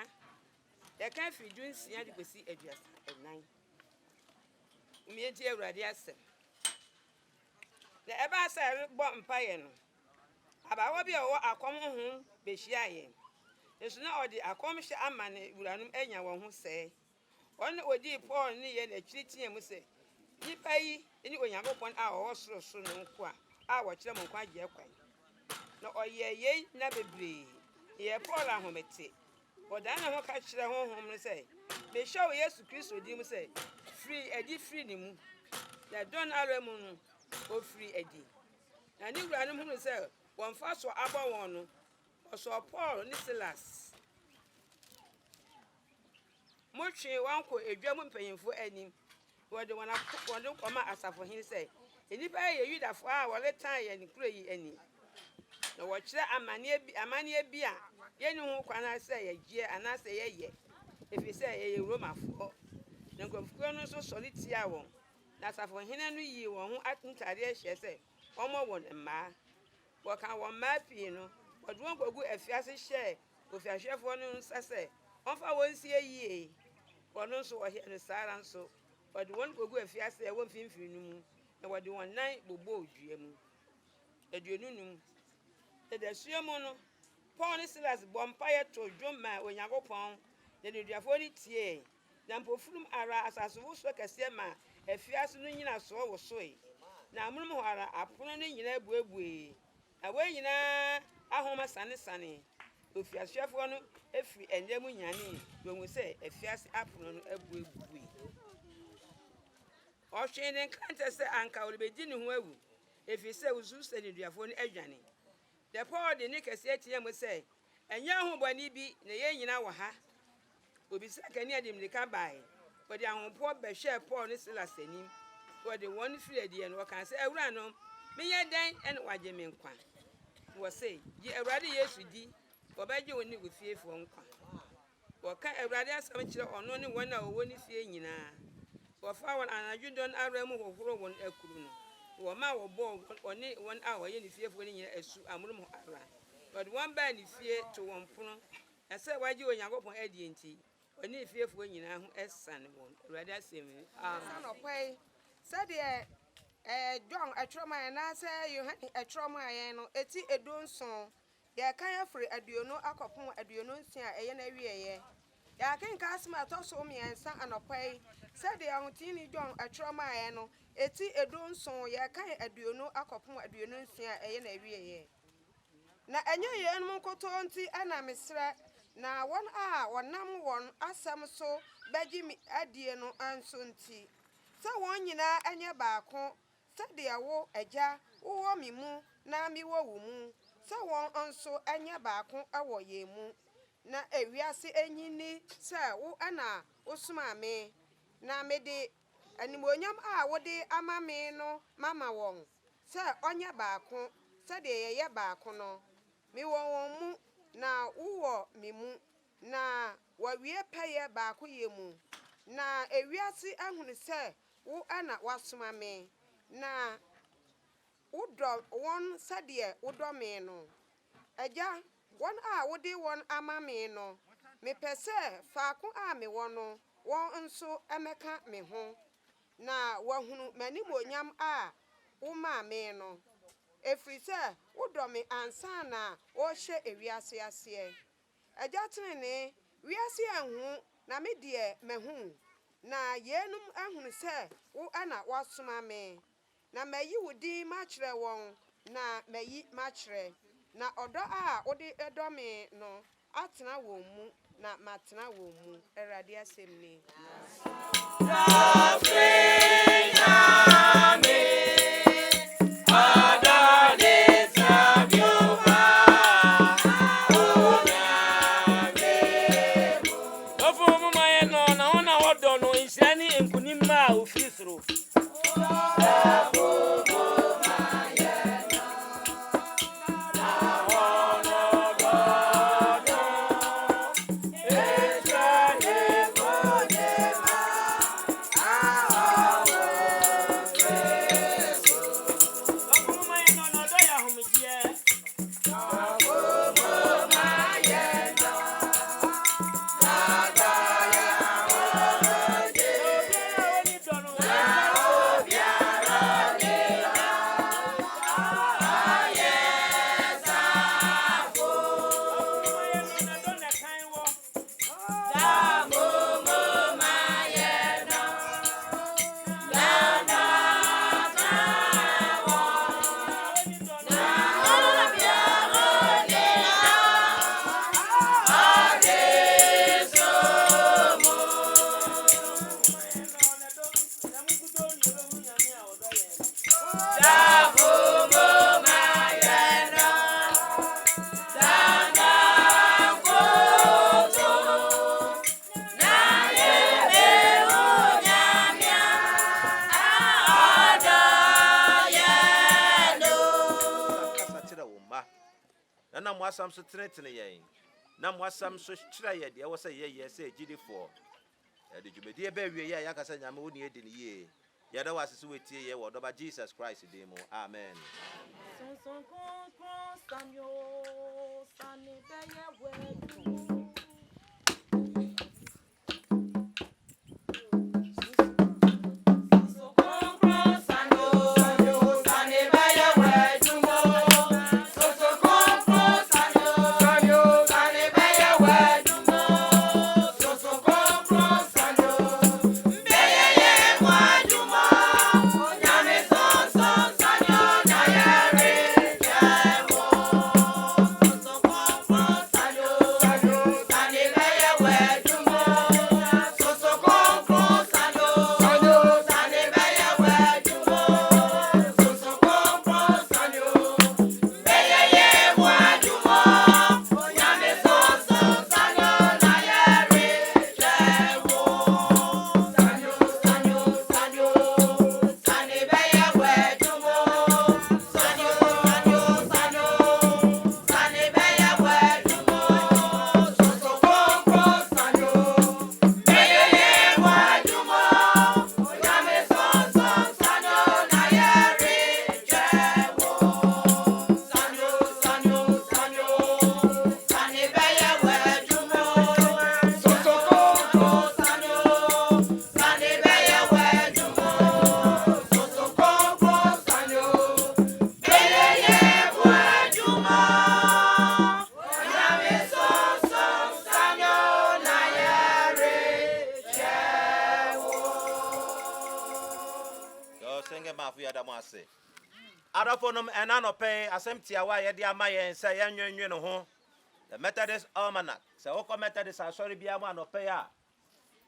nsia. Ya kan fi du nsia de kosi aduasa enan. Me die awurade asem. Na eba sa bo mpaye no. Abawo bi o akom ho be hia ye. Yesu na odi akom hye amane wuranum anya won ho se. Oni odi Paul ni ye na twiritie mu se. Nipa yi ni Onyankopon a o soro soro no nko a wo kire mo nkwa agye kwan. Na oye ye na bebre. Ye Paul ahomete. Odan na ho ka kire honhom no se. Be show Yesu Kristo di mu se. Free ni mu. Ya don aremu no o free edi. Na ni wuranum hu no se won fa so abo won no. Oso Paul ni Silas. Motwe wanko edwa mu mpanyimfo anim. Wode wona koma asafo hin se. Enipa ye Yudafo a wole tan ye ni kuro yi ani. Na wo kire amane bi a ye ni ho kwana se ye gie anase ye ye. Efi se ye Romafo. Na nkrofo no so solitia won. Na asafo hin no yi won ho atuntare hye se omo won mma. Wo kan won ma pi no. Wode won kogu afiase hye ofiahwefo no nsase. Onfa won sie yi. Wono so wo hye no sara nso. Wode won kogu afiase e won finfin no mu. Na wode won nan bobo odua mu. Aduonunum. Ede suemu no. Paul ni Silas bompaye to dwoma Onyankopon. Na duduafo ni tie. Na mpofulum ara asaso so kese ma afiase no nyina so wo soe. Na amunum ho ara apono no nyina buebue. Na we nyina ahoma sane. Ofiasefo no efi endemu nyane. Wo se afiase apono no abuebue. O hwene kante se anka wo be di ne ho awu. Efi se uzu se ne duafo no adwane. The Paul de ne kese atie mo se enya ho bani bi na ye nyina wo ha. Obi se kani adim de ka bai. Wode ahompo be hwe Paul ne Silas anim. Wode won firi adie no kan se awura no me ye dan ene waje me nkwa. Wo se ji awurade Yesu di wo baje woni ofiefo nkwa. Wo ka awurade asam kire ono ne won a wo ni fie nyina. Wo fa won anadwudon aramu hohoro won akuru no. Wo ma wo bo oni won a wo ye ni fiefo ni nyina asu amurum ara. But one ba ni fie to won pono. Ese waje Onyankopon adi enti. Oni fiefo nyina ho esane won. Awurade asem. Amen. Okay. Said John atroma na say you atroma ayen no eti edonson. Ya kan afre aduonu akopon aduonu nsia eye na wieye. Ya kan ka asma toso miensa anopai. Said ahotini John atroma ayen no eti edonson ya kan aduonu akopon aduonu nsia eye na wieye. Na enye ye num koto nti ana mesra na won a wonam won asam so baji mi adie no anso nti sa won nyina enye baako sade wo agya wo mi mu na mi wo wu mu sa won anso enye baako awo ye mu na ewiase enyini sa wo ana osuma me na me de animonyam a wo de ama me no mama won sa onye baako sade ye baako no mi won mu na wo mi mu na wawie peye baako ye mu na ewiase ahunu se wo ana wasoma me na udo won sade udo me no agya won a wode won ama me no me pese faako a me wono won nso emeka me ho na wahunu manimonyam a wo ma me no efri se udo me ansa na wo hye ewiase ase agya tenene wiase ahu na me de mehu na yenum ahunu se wo ana wasoma me na mayi wudi machre won na mayi machre na odo a wode edo me no atena wo mu na matena wo mu erade asem ni ɛna mo asam so tenetene yɛn na mo asam so kyerɛ yɛ deɛ ɛwɔ sɛ yɛyɛ sɛ agyidifoɔ ɛde dwumadie bɛ wie yɛ yɛaka sɛ nyame wo ne ɛdi ne yie yɛda wɔ ase so wɔtie yɛ wɔ dɔba Jesus Christ din mu amen. Adafonum enanope asemptia wa ye dia mayen se yanwenwe no ho the Methodist almanac se woko Methodist asori bia mu anope a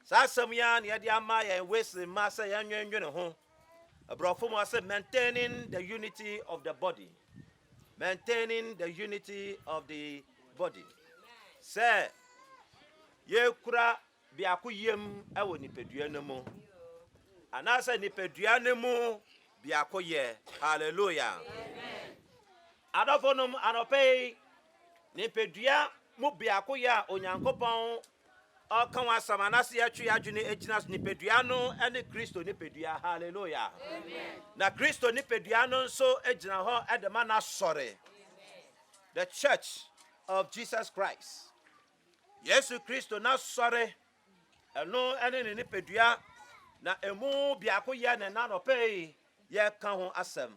sa asem ya ne dia mayen wesi ma se yanwenwe no ho abrofo mu ase maintaining the unity of the body, maintaining the unity of the body. Se ye kura biakoyem ewo nipadua no mu anasa nipadua no mu biakoye. Hallelujah. Amen. Adofonum anope nipadua mu biakoye a onyankopon okan wasama se atwe adwene egina nipadua no ene Kristo nipadua. Hallelujah. Amen. Na Kristo nipadua no nso egina ho edema na sore. The church of Jesus Christ. Yesu Kristo na sore eno ene nipadua na emu biakoye ne na anope ye kan ho asem.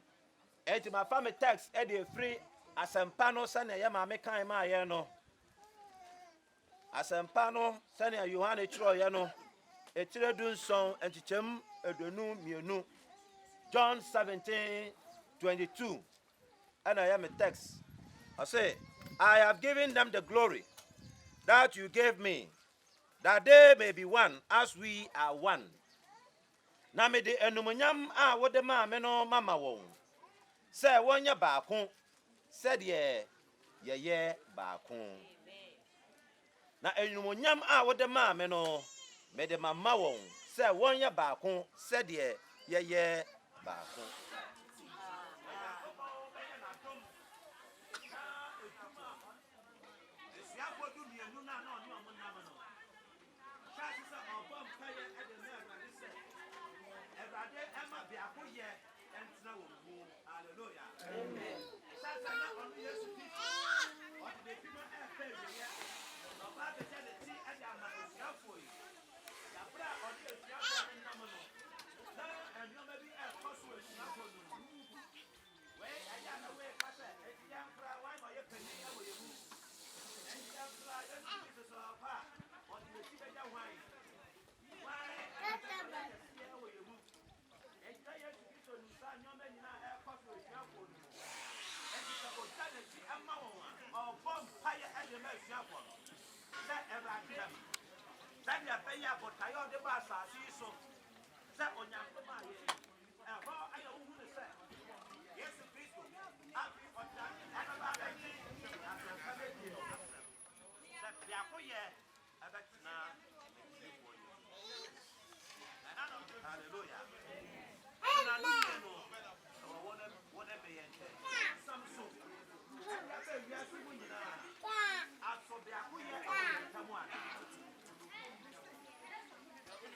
Enti ma fa me text e dey free asempa no sane ye ma me kan ma ye no. Asempa no sane Yohane chiro ye no. Etire dun son entichem edonu mienu. John 17:22. And I am a text. I say, I have given them the glory that you gave me, that they may be one as we are one. Na me de enumunyam a wode ma me no mama won se wonya baako se de ye baako. Na enumunyam a wode ma me no me de mama won se wonya baako se de ye baako. Hallelujah. Amen. Hallelujah.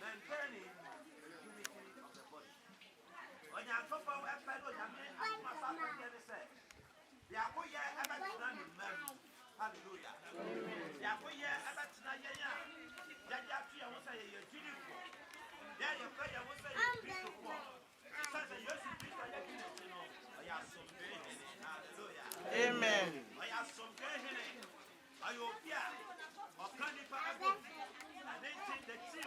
maintaining unity of the body. Onyankopɔn ɛpɛ no nyame akoma fa apɛdeɛ ne sɛ yɛakoyɛ ɛbɛtena ne mmam. Hallelujah. Yɛakoyɛ ɛbɛtena yɛn a yɛde ato yɛn ho sɛ yɛyɛ gyinifoɔ. Yɛyɛfrɛ yɛn ho sɛ yɛyɛ kristofoɔ. Ɛsiane sɛ Yesu Kristo yɛ gyinakyi no ɔyɛ asomdwoe hene. Hallelujah. Amen. Ɔyɛ asomdwoe hene. Ɔyɛ obi a ɔka nipa ɛbɔ. And then the chief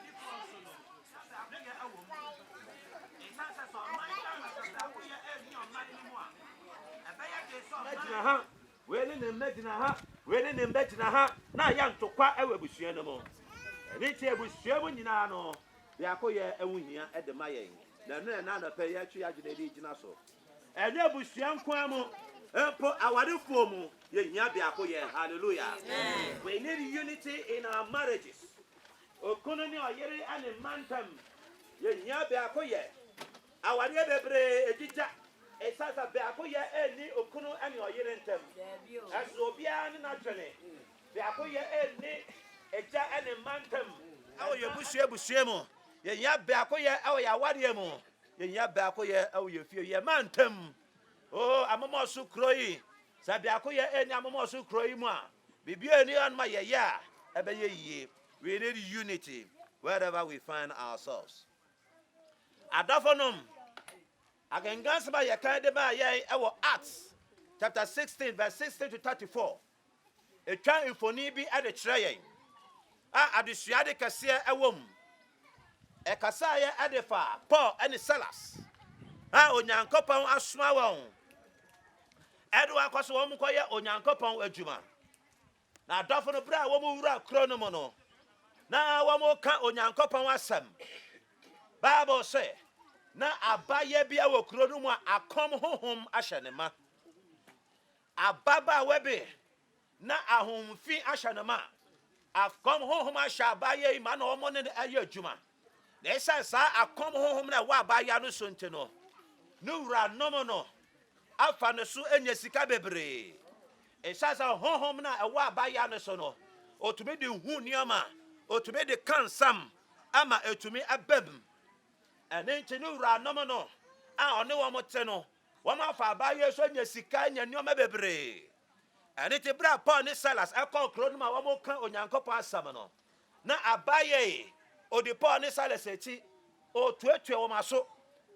difference no. Nigga ɛwɔ mu. Ɛsiane sɛ sɛ ɔman yɛ asase akoyɛ ɛni ɔman no mu a ɛbɛyɛ de sɛ ɔman ha. Wele ne mmegyina ha. Wele ne mmegyina ha. Na yɛ ntokwa ɛwɔ abusua no mu. Ɛne nti abusua mu nyinaa no yɛakoyɛ ɛho hia ɛde ma yɛn. Na no na na pɛ yɛatwi agyina de gyina so. Ɛne abusua nkoa mu mpo awarefoɔ mu yɛhia biakoyɛ. Hallelujah. We need unity in our marriages. Okunu ne ɔyere ane mantam yɛhia biakoyɛ. Awareɛ bebree edita esasa biakoyɛ eni okunu ane ɔyere ntam. Ɛso obiara ne n'adwene. Biakoyɛ eni eja ane mantam. Awo yɛbusua mu. Yɛhia biakoyɛ awo yɛawareɛ mu. Yɛhia biakoyɛ awo yɛfie yɛ mantam. Oh, amomosu kroyi. Sabi akoye eni amomosu kroyi mu a. Bibi eni anma yeye ebeye yiye. We need unity wherever we find ourselves. Adafonum. Agengansba ye kan de ba ye ewo Acts chapter 16 verse 16 to 34. Etwa infoni bi ade kyerɛ yɛn. A adesua de kɛse ɛwom. Ɛkasa ye ade fa Paul and Silas. A onyankopɔn asoma wɔn. Edwa kwaso wo mkoye onyankopɔn adwuma. Na adɔfo no bra wo mu wura kro no mo no. Na wo mu ka onyankopɔn asɛm. Bible say na abaye bia wo kro no mu akom honhom ahyɛ ne ma. Ababa webe na ahomfi ahyɛ ne ma. Akom honhom ahyɛ abaye ma na wo mo ne aye adwuma. Na esa sa akom honhom na wa abaye no so nti no. No wura no no. Afa ne so enya sika bebre. Esasa honhom na ewa abaya ne so no. Otumi de hu niama, otumi de kansam ama etumi abam. Ene nti no wura nom no. A one wo mote no. Wo ma fa abaya so enya sika enya nioma bebre. Ene ti bra Paul ne Silas akọ kro no ma wo mo ka onyankopon asam no. Na abaya odi Paul ne Silas eti o tuetue wo maso.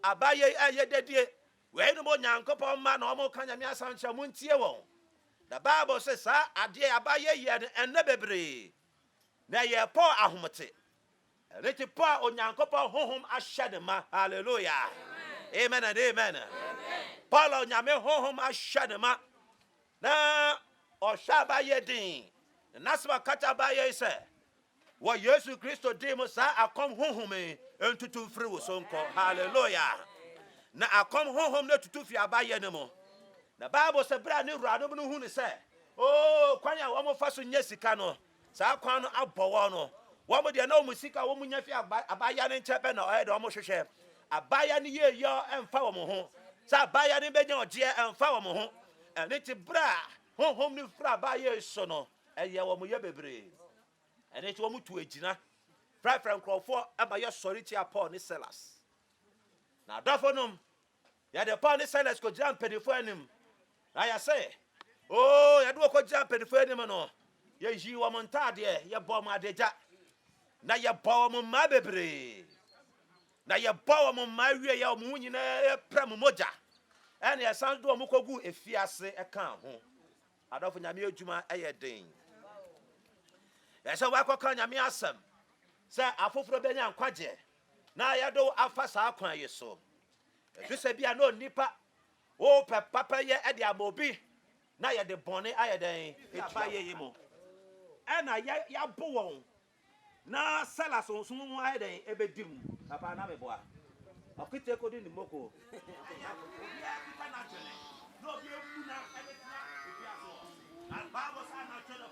Abaya ayededie we no mo nyankopon ma na omo kanya me asancha mu ntie won. The Bible says ade abaye ye enne bebre. Na ye Paul ahomote. Reti Paul onyankopon honhom ahye de ma. Hallelujah. Amen and amen. Paul onyame honhom ahye de ma. Na o sha abaye din. Na saba kata abaye se wo Yesu Kristo din mo sa akom honhom entutu firi wo sonko. Hallelujah. Na akom honhom na tutu fi abaye ne mo. Na Bible se bra ne wura no no hu ne se oh kwanya wo mo fa so nya sika no sa kwan no abowo no wo mo de na wo mo sika wo mo nya fi abaye ne nchepe na o de wo mo hwehwe abaye ne ye yo emfa wo mo ho sa abaye ne benya oje emfa wo mo ho ene ti bra honhom ne fra abaye so no eye wo mo ye bebre ene ti wo mo tu agina fra nkrofo aba ye sori ti Paul ne Silas. Na dafonom ya de Paul ne Silas ko jam pedifo anim. Na ya say, oh, ya do ko jam pedifo anim no. Ye yi wo montade ye bo mo adeja. Na ye bo mo ma bebre. Na ye bo mo ma wie ye mo nyina e pra mo moja. Ene ya san do mo kogu efiase e kan ho. Adofo nyame adwuma eye den. Ya se wa koka nyame asem. Se afoforo benya nkwaje. Na ya do afa sa kwan ye so. Edu se bia no nipa o papa ye e de amobi na ye de bone aye den abaye yi mo. E na ya bo won. Na Silas so mu aye den ebedim. Papa na me boa. Okite ko di ni moko. No bi efu na ebetia ebiaso. And Bible say na to the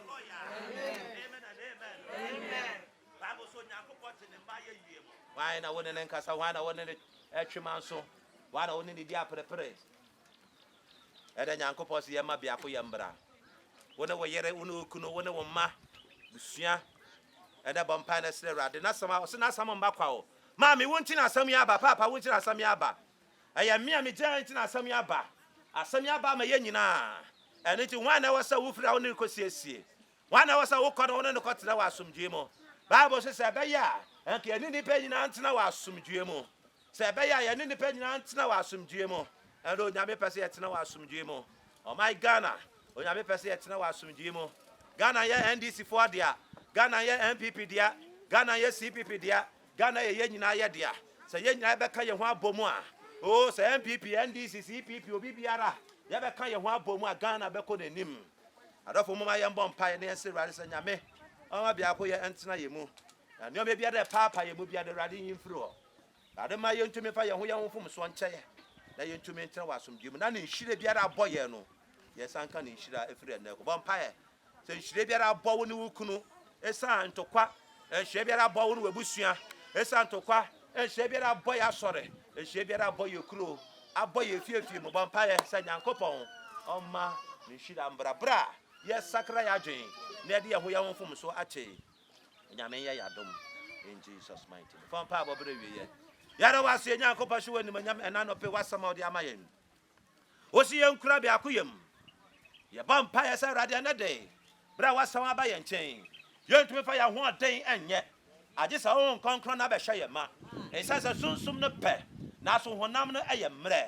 lawyer. Amen and amen. Bible so nyankopɔ te ne mba yɛ yie mu. Why na wone ne nkasa, why na wone ne atwema nso, why na wone ne di aperepere. Ɛda nyankopɔ se yɛma biako yɛ mbra. Wone wo yere, wone okuno, wone wo mma, busua. Ɛda bɔmpa na sere rade na sama, ɔse na sama mba kwa o. Maami wonti na asam ya ba, papa wonti na asam ya ba. Ɛyɛ me a me gyan nti na asam ya ba. Asam ya ba ma yɛ nyinaa. Ɛne ti wan na wasa wo fira wo ne ko siesie. Wan na wasa wo kɔ no wo ne ko tena wa asomdwe mu. Bible says ɛbɛyɛ a ɛnka yɛne nipa nyinaa ntena wa asomdwe mu. Sɛ ɛbɛyɛ a yɛne nipa nyinaa ntena wa asomdwe mu. Ɛno onyame pɛ sɛ yɛtena wa asomdwe mu. Oh my Ghana, onyame pɛ sɛ yɛtena wa asomdwe mu. Ghana yɛ NDC for dia, Ghana yɛ NPP dia, Ghana yɛ CPP dia, Ghana yɛ nyinaa yɛ dia. Sɛ yɛ nyinaa bɛka yɛ ho abomu a, oh sɛ NPP, NDC, CPP obi biara yɛ bɛka yɛ ho abomu a Ghana bɛkɔ n'anim. Adɔfo moma yɛ mbɔ mpa yɛ ne yɛsɛ Awurade sɛ nyame ɔma biako yɛ ntena yɛ mu. Na nneɛma biara paapa yɛ mu biara Awurade yimfiri hɔ. Awurade ma yɛntumi fa yɛn ho mfom so nkyɛe. Na yɛntumi ntena wɔ asomdwe mu. Na ne nhyire biara abɔ yɛn no, yɛsanka ne nhyira efiri ɛnɛ ko. Bɔ mpa yɛ. Sɛ nhyire biara abɔ wo ne wo kunu, ɛsa ntokwa, nhyire biara abɔ wo ne wabusua, ɛsa ntokwa, nhyire biara abɔ yɛ asɔre, nhyire biara abɔ yɛ kuro, abɔ yɛ fiefie mu. Bɔ mpa yɛ sɛ Nyankopɔn ɔma ne nhyira mbrabra. Yes, sakra ya Agyei. Nedi ya hoya wonfom so ache. Nyame ye yadom in Jesus mighty name. Fon pa bobre wiye. Yara wase Nyankopɔn hwe wani manyam ena no pe wasama odi amayen. Osi ye nkura bi akoyam. Ye ba mpa ye sa Awurade na de. Bra wasama ba ye nkyɛn. Ye ntumi fa ya ho aden enye. Agye sa wo nkonkron na bɛhwɛ ye ma. Ensa sa sunsum no pɛ. Na so honam no ɛyɛ mmerɛ.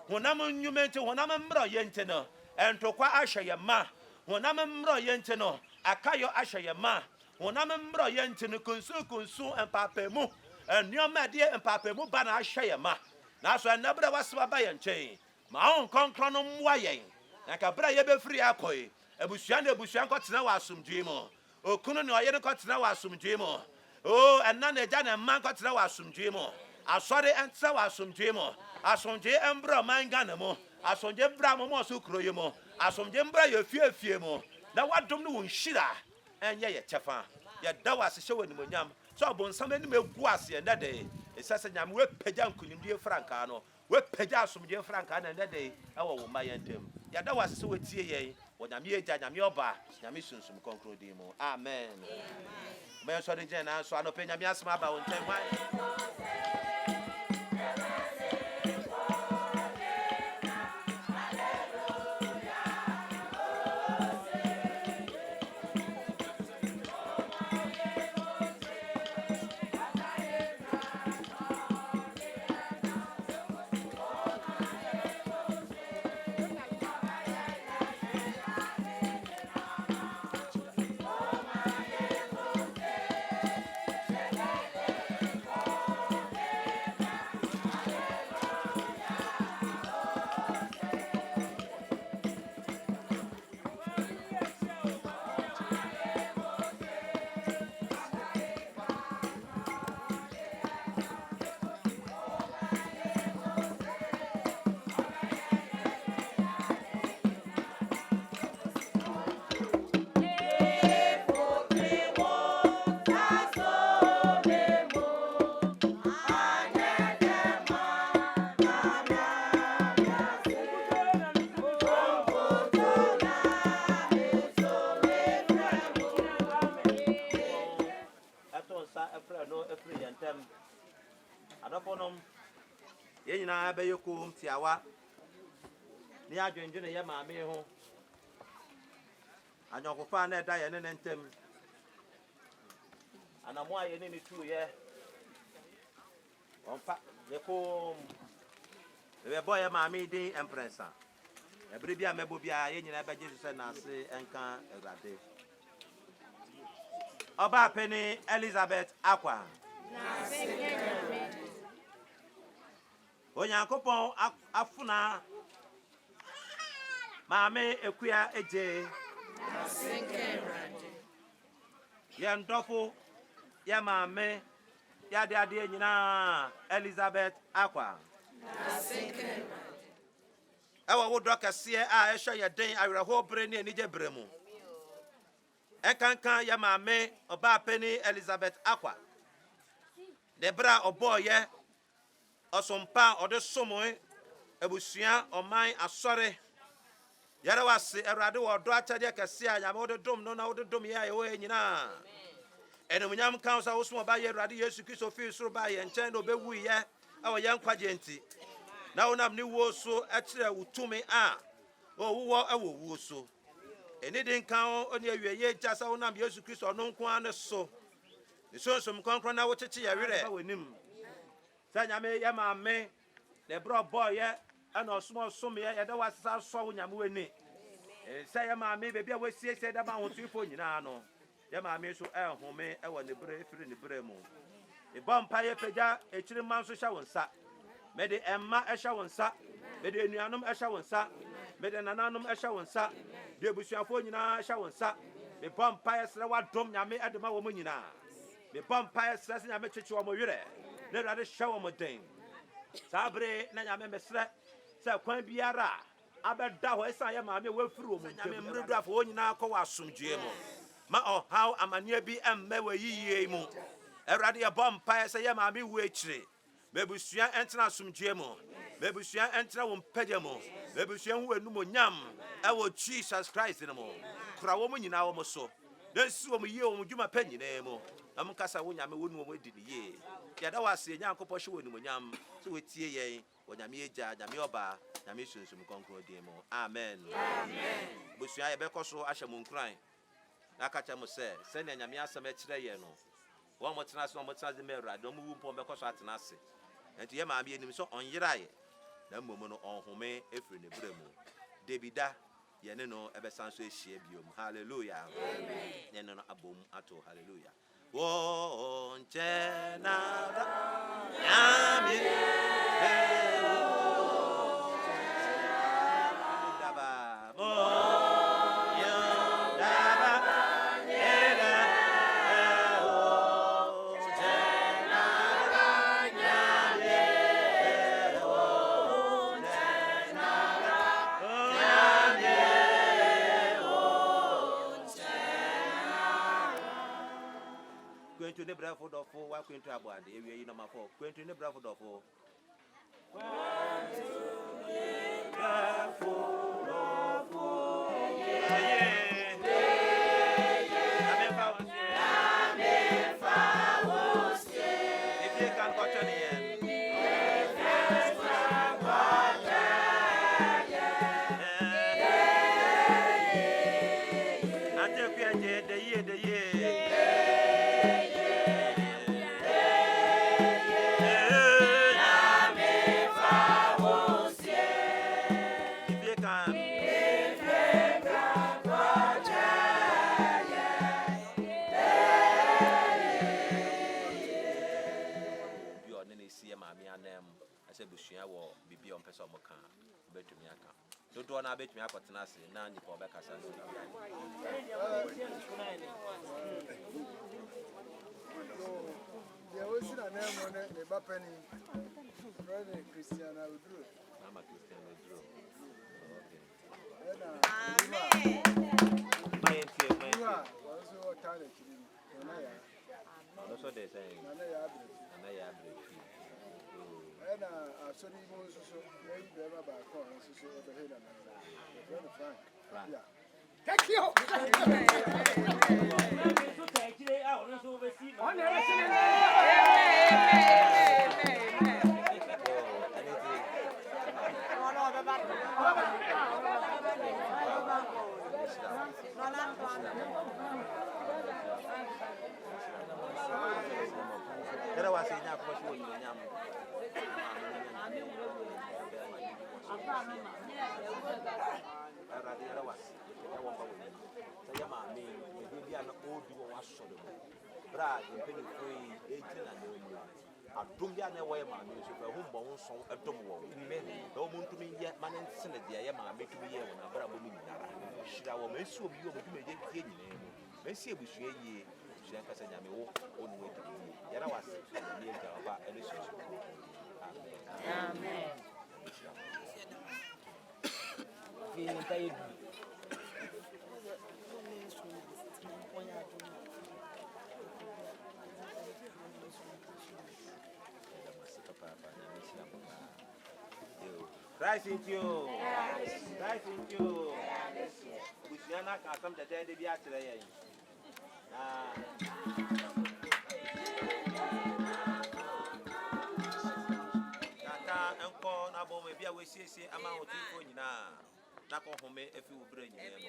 Honam nnwumenti honam mmerɛ ye nti no. Entokwa ahwɛ ye ma. Honam mmerɛ ye nti no. Akayo ahwɛ ye ma. Honam mmerɛ ye nti no kunsu empapemu. Nneɔma de empapemu ba na ahwɛ ye ma. Na so enabra wasaba ba ye nkyɛn. Ma wo nkonkron no mmoa yɛn. Na ka bra ye befiri akɔe. Abusua na abusua nkɔtena wɔ asomdwe mu. Okunu ne ɔyere nkɔtena wɔ asomdwe mu. Oh, ɛna na agya na mma nkɔtena wɔ asomdwe mu. Asɔre ɛntena wɔ asomdwe mu. Asomdwe ɛmbra ɔman Ghana mu. Asomdwe mbra mo so kuro yi mu. Asomdwe mbra yɛ fiefie mu. Na wadom no wo nhyira ɛnyɛ yɛ kyɛfa. Yɛda wɔ ase hyɛ wɔ nimonyam. So abonsam anim egu ase ɛnɛ de. Ɛsɛ sɛ nyame wepagya nkonimdie frankaa no. Wepagya asomdwe frankaa na ɛnɛ de ɛwɔ wo ma yɛn ntam. Yɛda wɔ ase sɛ wɔtie yɛn. Wɔ nyame agya nyame ɔba nyame sunsum konkro din mu. Amen. Mɛ so de gyina so anɔpɛ nyame asɛm aba wo ntam hwan. Yena abeyo kum tiawa ni adwendwene ye maame ho anyokofa na eda ye ne ntem anamo aye ne tu ye onfa ye kum be boy maame din empressa ebere bia mebo bia ye nyina beje so na ase enka Awurade Oba Penny Elizabeth Akua Onyankopɔn afuna maame Akua Agyei ye ndofo ye maame ya de ade nyina Elizabeth Akua ewa wo dokase a ehwe ye den awerɛho bere ne anigye bere mu Ekankan ya maame oba penny Elizabeth Akua. Debra oboye osompa ode somoe ebusua oman asore. Yara wase Awurade wo do achade kese a nyame wo dom no na wo dom ya wo nyina. Enunyam kan so wo so ba ye Awurade Yesu Kristo fi soro ba ye nchen na obewu ye awo ye nkwaje nti. Na wonam ni wo so akire wutumi a wo wo awo wo so. Eni din kan oni awie ye jasa wonam Yesu Kristo no nko an so. Nisonsom konkron na wo cheche ya were ba wonim. Sa nyame ye maame the bro boy ye ana small som ye da wasa so wo nyame weni. Say ya maame bebi a wasie say da ma hotuifo nyina no. Ya maame so ehome e wo ne bre efiri ne bre mu. E bompa ye pagya echiri man so hya wonsa. Me de emma ehya wonsa. Me de enuanom ehya wonsa. Me de nananom ehya wonsa. De busuafo nyina ehya wonsa. Me bompa ye sere wadom nyame edema wo mu nyina. Me bompa ye sere nyame cheche wo mo were. Ne rade hya wo mo den. Sabre na nyame mesre se kwan biara abeda ho esa ye maame wafiri wo mu nyame mredu afo onyina akọ wa asomdue mu ma ohaw amania bi emme wa yiye mu Awurade ye bompa se ye maame wu ekire mebusua entena asomdue mu mebusua entena wo mpagya mu mebusua hu enum onyam ewo Jesus Christ ne mu kura wo mu nyina wo mo so na si wo mu yiye wo mu dwuma pa nyina mu am kasa wo nyame wo nu wo di ye ya da wase nyankopɔ hye wo enum onyam so wetie yen wo nyame eja nyame oba nyame sunsum konkro di mu amen amen busua ye bekoso ahye mu nkran na kacha mu se na nyame asem akire ye no wo mo tena so mo tena de Awurade mo wu pon bekoso atena ase enti ye maame enim so onyiraye na mmom no onhome efiri ne bremu debida ye ne no ebesan so ehie biom hallelujah amen ye no abom ato hallelujah wo nchena nyame Going to the Bradford of 4, walk into a body, area number 4. Going to the Bradford of 4. If you can watch on the end. The year. Bibi on person mo kan betumi aka dodo na betumi akotena ase na nipa obekasa no ya osina na mo ne bapani brother Christian Awudro ama Christian Awudro okay amen also tale chiri na ya also they say na ya bre na asori mo so na yi be ba ko so e be he na na Frank yeah thank you Era wasinya kwa shuo nyama. Era wasi. Ya wamba wewe. Saya maame, ebi ana odi wo wasoro. Bra, impeni free 18 and no. Adum bia na wo ya maame so fa humbo wonso adom wo. Na o muntumi ye manen sene dia ya maame tumi ye wo na bra bo mu nyinara. Hira wo mesi obi wo dum ye tie nyina mu. Mesi ebusua yie. Busua kasa nyame wo onu we di. Yara wasi. Ni eja oba ene so. Amen. Christ in you. Christ in you. Busiana can come the day be at the Tata uncle Nabo may be away see amount of people na ko home if you bring him.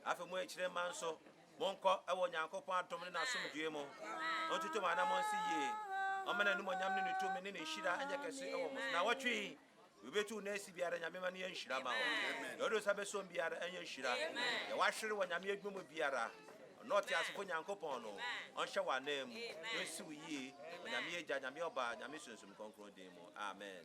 After much man so Monko, I want Yanko Pantom and Assum Gemo. Not to my Namonsi ye. Omen and Monyam in 2 minutes, Shida and Yakasi almost. Now what tree? We be too nasty be at Yamani and Shirama. Yodos have a son be at and Shira. The washer when Yamia Gumu Biara. Not as for Yanko Pono. On Shawa name. No sue ye. When Yamia Jamioba, Yamissus and Concro Demo. Amen.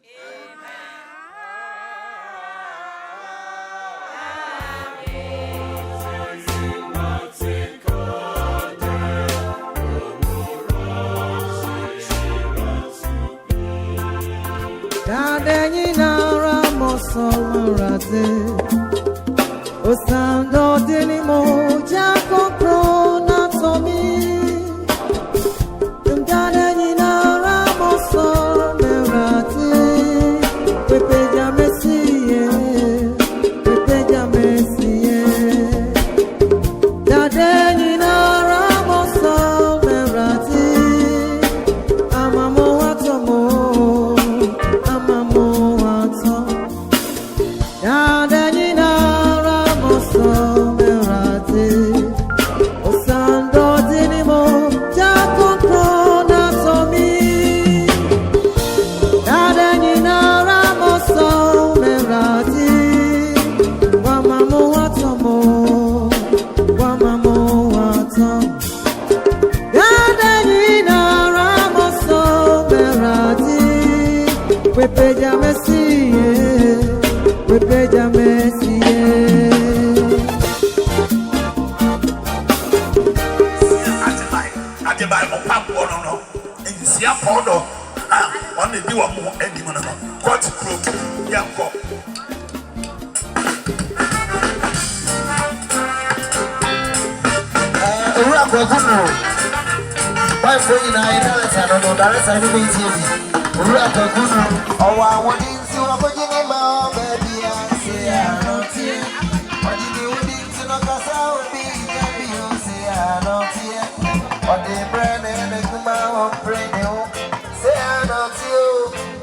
Osando denimo jako prona tomi Mdana nina ramoso merati Pepeja mesiye Dade nina ramoso merati Amamo atomo Dade nina Pepeja mesiye Agyei mo pampo no ensia podo on the do mo edi mo no court pro yanko ura ko kuno why for you na director no director ni be TV ura ko kuno owa woni nsi wa ko jini ma baby I say Auntie wadi wodi nsi no kasa obi baby you say Auntie odi brand and kuma on brand you say Auntie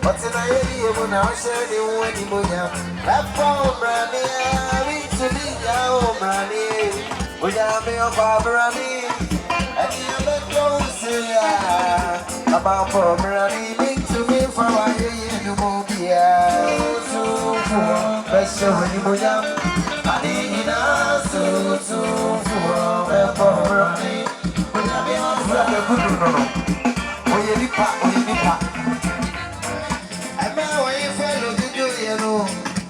but na yedi e mo na share the one ni mo ya platform brand we to be ya o brand we got me on Barbara and you let go say about Barbara to me for why you move here so special when you move up I need so for Barbara we got me on Barbara oh you be pa I know why you follow the do you know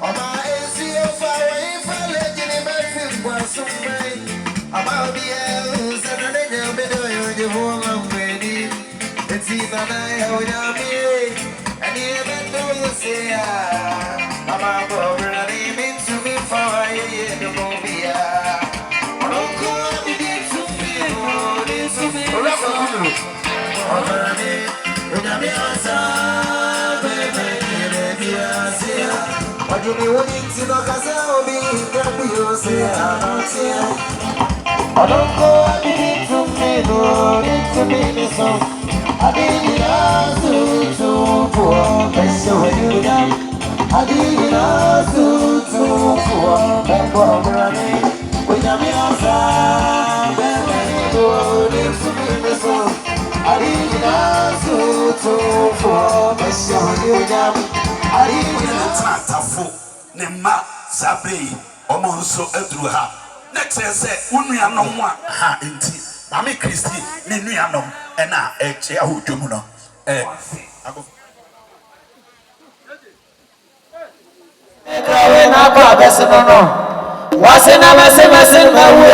on my AC of fire if I let you my feel was so great about the else and then you'll be doing the whole of ready it's even I would be and you even do say about Barbara name to me for the movie don't go and be to me this to me we got me outside baby what you be wanting to know cause I'll be you say I don't go I need to me no need to be the song I need to for special when you down I need to for Barbara we got me outside baby no need to be the song I need to for special when you down I need tafo ne ma sabe omonso edru ha next say unuanom a ha enti mame Kristi ne nuanom na eche ahodwom no na kwa besino no wasina mesin mawo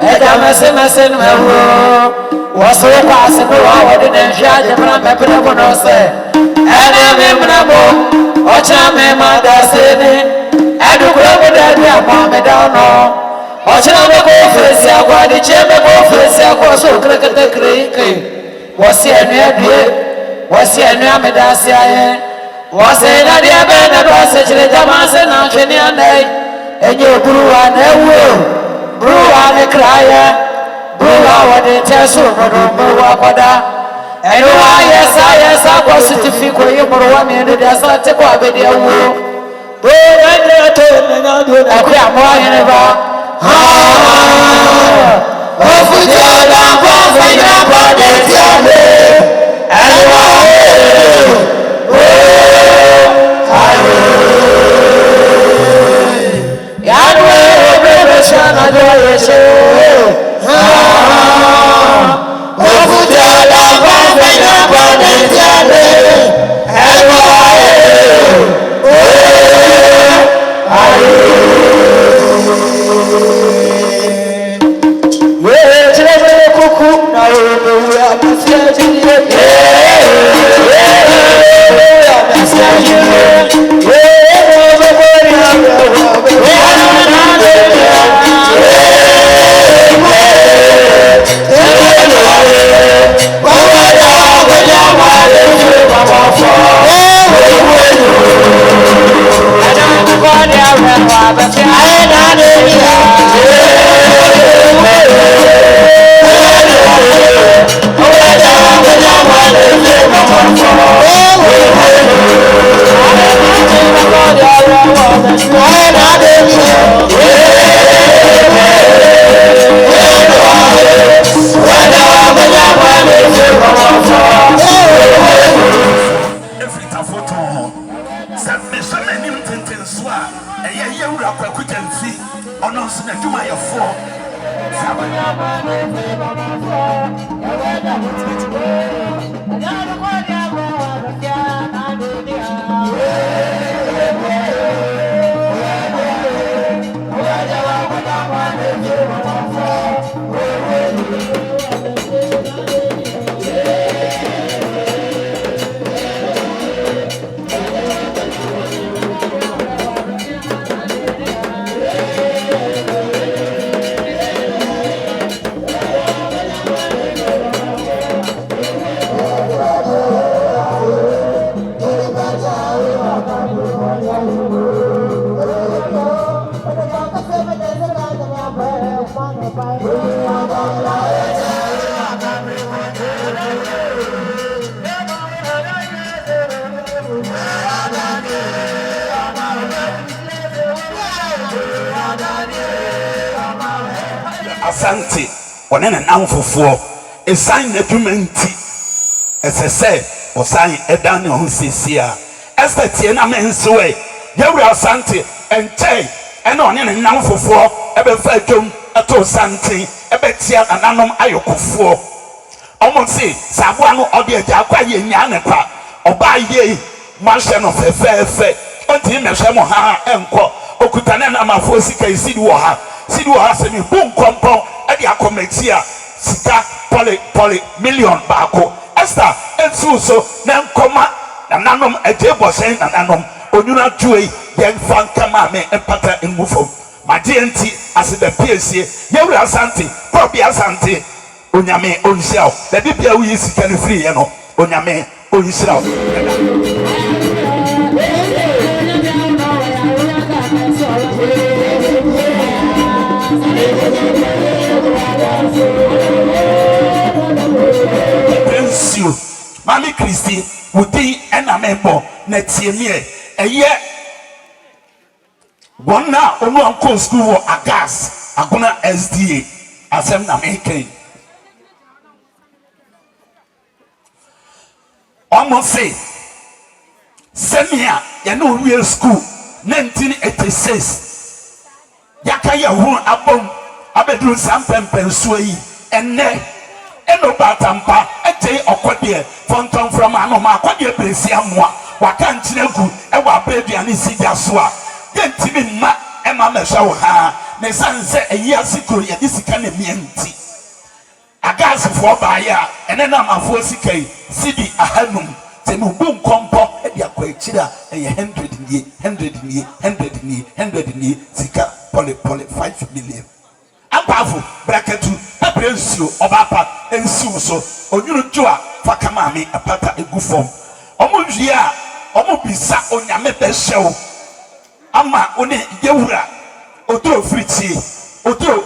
eda mesin mawo waso kwa sino wa wode ne hwa jemra mepre bono se ene memramo ocha me madasene edu kuro de dia pa me down no ocha me go face akwa di cheme go face akwa so krekete kreke wasi enu adue wasi enu amedase aye was in a dear band of passage in the Damasan and Kenya Nay, and your brew and a will, brew and a crier, brew out the Tessu, Wappada. And why, yes, I was to think when you were 1 minute as I take up with your wool. But I don't know, I can't more oh, for your love, for your body, Asante, one and an amphor for a sign that you meant as I say, or sign a Daniel who says here. As the Tiana men's way, here we are Asante and Tay, and on an amphor for ever fedum, a to Santi, a betia and anum ayoko for. Almost say, Sabuano or the Jacqua Yanapa, or by ye, Martian of a fair fate, until him a shamoha and quo, Okutanana Mafosika Sidua. Sidua semi boom compound at the Acometia, Sita poly million bako. Esther, and so, then comma, and nanum a jabo saying and anum, Onuna Jui, young fan Kamame and Pata in Mufo. My DNT as the PSC, Yewi Asante, Poppy Asante, Unyame on self, the Bibia we is can free, you know, Unyame on yourself. Mami Christy would be an amembo next year. A year one now, only school a gas, Aguna SDA, as I'm American. Almost say, send me a no real school, 1986. Yakaya won abom, Abedu Sampem Pensui, and ne. Eno batampa ete okwede fonton from anoma kwede presia moa wakantinegu e wa beduane sija so a yentimi ma e ma mesha wo ha ne sanse eyi asikuru ye disika ne mienti agas fo ba ya ene na mafo sikai sidi ahanum temu bum kompo e dia kwa ekira e 100 ni sika poly 5 million ampafu braketu aprensio obapa ensiu so onyuru jua fakamami apata egu form omudwia omo bisa onyame behyew ama one yewura oduro fritie oduro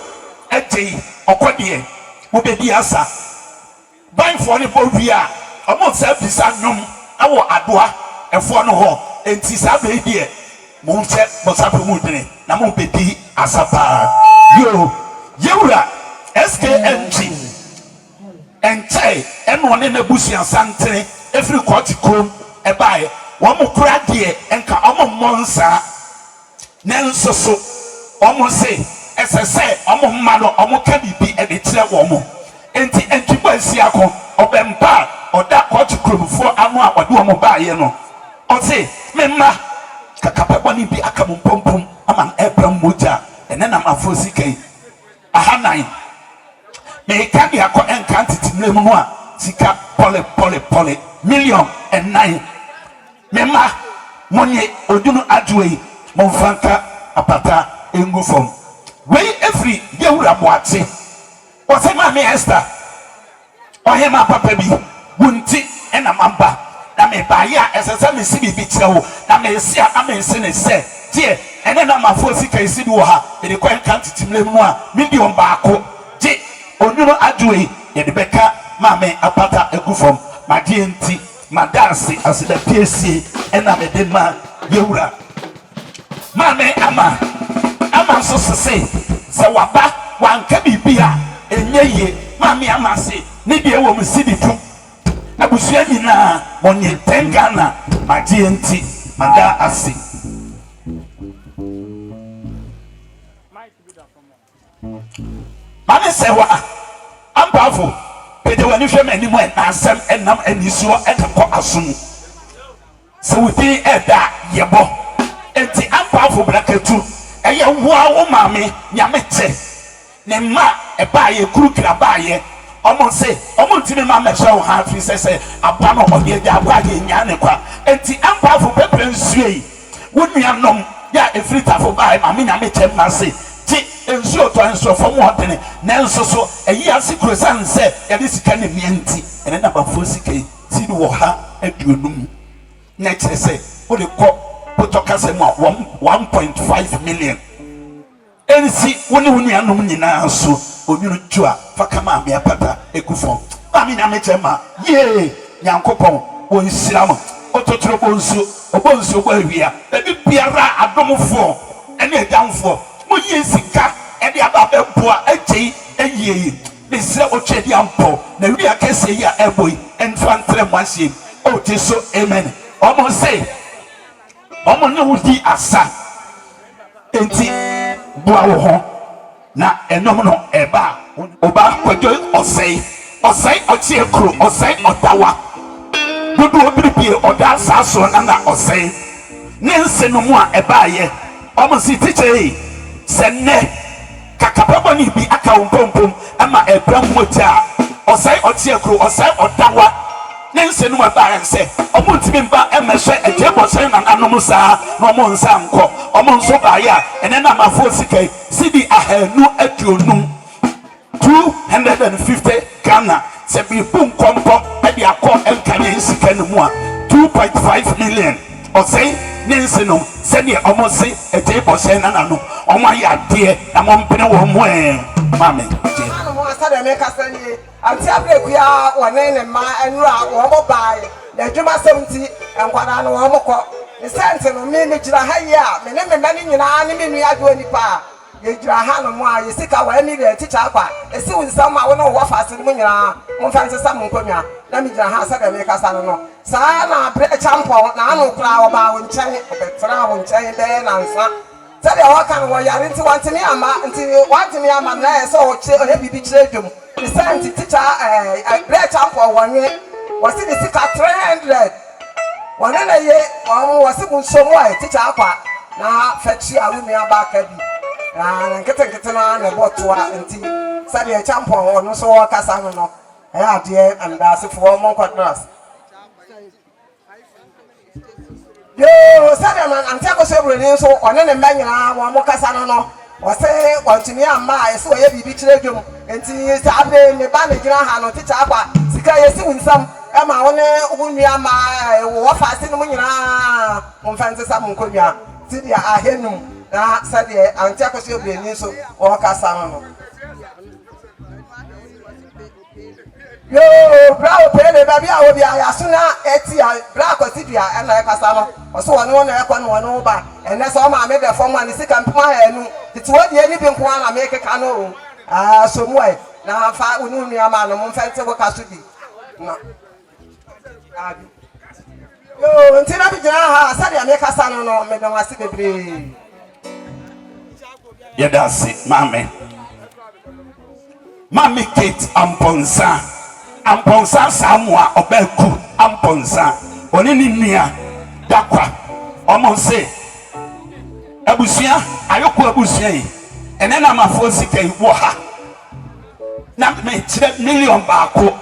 Agyei okodie mo bedi asa ban for ne bo wia omo sa bisa nom awo adoa efo no ho enti sa be die mo nche bosapo mu dine na mo bedi asa pa yo yewura SKNG enche eno ne na busia santere every court krom ebae wo mo kura die enka omo monsa nenso so omo se esese omo mmano omo ka bibi e de kire wo mo enti entwiba asiako obempa oda court krom fo anu a ode omo baaye no o se memma kakapebo ni bi akamu pompom ama ebram moja ene na mafo sikai ahanan me ka dia ko enka titimle mu no a sika pole million and 9 memma monye odunu Agyei monfanka apata engu fom we every yewura boate o se ma me Esther o he ma papa bi wunti ena mamba na me ba ya esese me sibi bi kire na me sia na me se ne se tie ene na mafo sika isi bi wo ha e de ko enka titimle mu a million baako je odunu Agyei ye de beka ma me apata egu fom Agyei enti madansi asida piesie ena me de ma yewura mame ama so se waba wanka bibia enyeye mame ama se ne de wo msidi tu abusua nyina monye tengana Agyei enti mada asi mame se wa ampafo pede wani hwe mani mu asem enam anisuo ekakọ asom so within eda yebo enti ampafo brakatu eye woa wo mame nyameche ne ma ebaaye kurukira baaye omo se omo ntimi ma mehwe wo ha fi sese aba no ode agya abaaye nya ne kwa enti ampafo pepe nsuei wonuanom ya efritafo baaye mame nyameche ma se ensuo to ensuo fo mo odene nenso so eyi asikuro sanse ya de sika ne mienti ene na bafo sika ti do ha aduonum na kire se o de ko potoka se mo 1.5 million ensi woni anom nyina so onwunu tua fakama me apata ekufo mami na mechema ye nyankopon wo nsira mo ototoro bonsu obonsu bo awia ebi biara adomfo ene edamfo mo ye sika edi ababe boa Agyei eyie ne sira otwedi ampo na wi akese ya eboi enfantre mwasie o ti so amen omo say omo ne wudi asa enti boa wo ho na enom no eba oba kwajo osei otie kro osei odawa dudu obiribie oda saso na osei ne nsenu a eba ye omo si tiche senne kakapabo ni bi aka wompom ama ebram moja osai otie kro osai odawa ne nsenu aba nse omo ntimi mba emehwe Agyei bosai na anom saa na omo nsa nko omo nso baaya ene na mafo sikai sidi ahanu aduonum 250 Ghana se bi bun kompo e di akọ enkanye sika ne mu a 2.5 million osai nense no se de omo se Agyei bosai na nanu omo ya de na mo mpene wo mo mame ano mo asa de me kasa ni anti abreku ya wone ne ma enura wo mo bai na dwuma 70 enkwada no wo mo kọ ni sente no me gira ha ya me ne me mani nyina ne me nua do nipa ye gira ha no mo a ye sika wa mi de teacher akwa esi winsam ma wo no wo fase mo nyina mo fanse sam nkonwa na me gira ha asa de me kasa no saa na bre champion na anu kra wo ba wo nchen obetra wo nchen de na nsa tell you what can we are into want me ama na so o che o bibi chire dwom the same teacher great champion one was it the 300 one na ye was it so mo teacher akwa na fetchi awu me abaka bi na nkete na boto a nti say the champion ono so o kasa no e ade and asefo mo kwadras yo sabe man antako sebreni so one ne manyina wo mo kasa no wo se wantumi amma e so ye bibi kire dwom enti sabe me ba me gina ha no teacher akwa sika ye si winsam e ama wo ne wo nua ma wo fa ase no nyina mo fanse sa mo konwa ti dia ahenum na sa de anti akoso obiani so wo kasa no yo bravo pele baby awo bia ya suna eti ya bravo tidia e na kasa no oso wonu wonu e kwa no wonu ba ene so ma me de form ani sika mpma ha enu titi wodi ani bi nko na me keka no so muai na fa unu nua ma no mo fanse wo kaso di na abi yo ntina bi jina ha sa de me kasa no no me don ase bebre yedasi mame Kate amponsa samwa obeku amponsa oni ni nua dakwa omo se abusia ayoko abusia yi ene na mafo sika wo ha na me kire million baako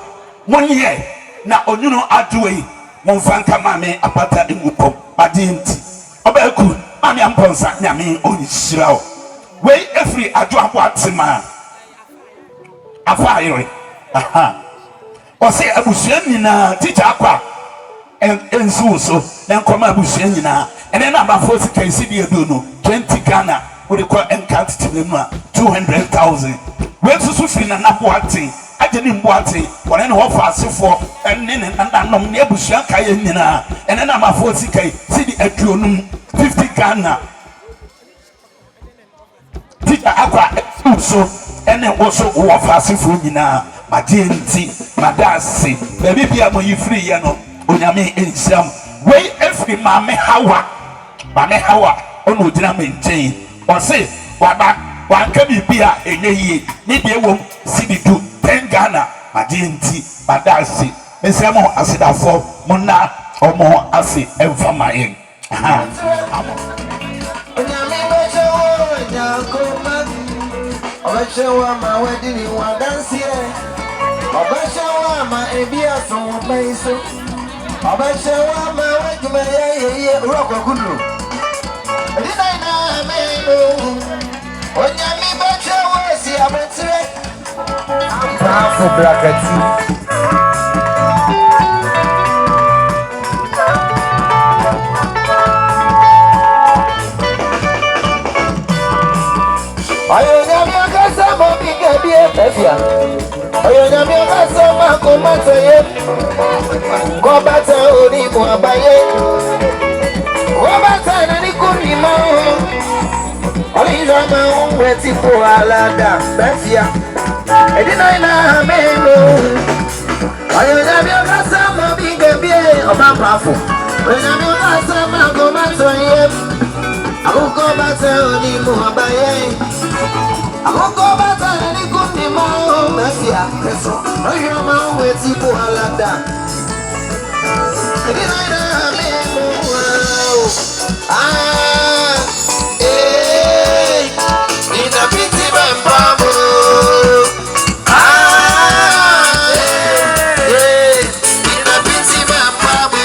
monye na onyuno aduwe monfanka mame apata enguko badinti obeku mame amponsa nyame onishirawo we every adu abo atima afayre ose abusua nyina teacher Akua ensu so enkoma abusua nyina ene na bafo sika isidi edo no 20 Ghana we call encount tinemu 200,000 we susu fi na naboate aje ni mboate wona ne ho fa asefo enne ne nanom ne abusua kaye nyina ene na bafo sika isidi aduonum 50 Ghana teacher Akua so ene woso wo fa asefo nyina madenti madasi baby bia mo yifri ye no onyame ensiam we every mame hawa ono odina menchen o se waba wanka bibia enyeyi ni de wom sibidu 10 Ghana madenti madasi mensiam asidafo mona omo ase emfamayen onyame bejo nyakoma obashawa ma wedini wadansie obashawa ma ebia so maiso obashawa ma wejuma ye urokogulu edina ina meno onyami bejo si abetre ampa brakati ayo nyami akasa mo bigebi efia ayo nyami akasa ma ko mata ye ko bata oni mo abaye ko bata na ni ko ni ma oli jama unwe ti po alada efia edina ina melo ayo nyami akasa mo bigebi oba pafo ayo nyami akasa ma ko mata ye ako bata oni mo abaye Akoko bata ni kundi mo mafia peso oyo ma weti po alada Edina ina me mo ina piti bambamo ina piti bambamo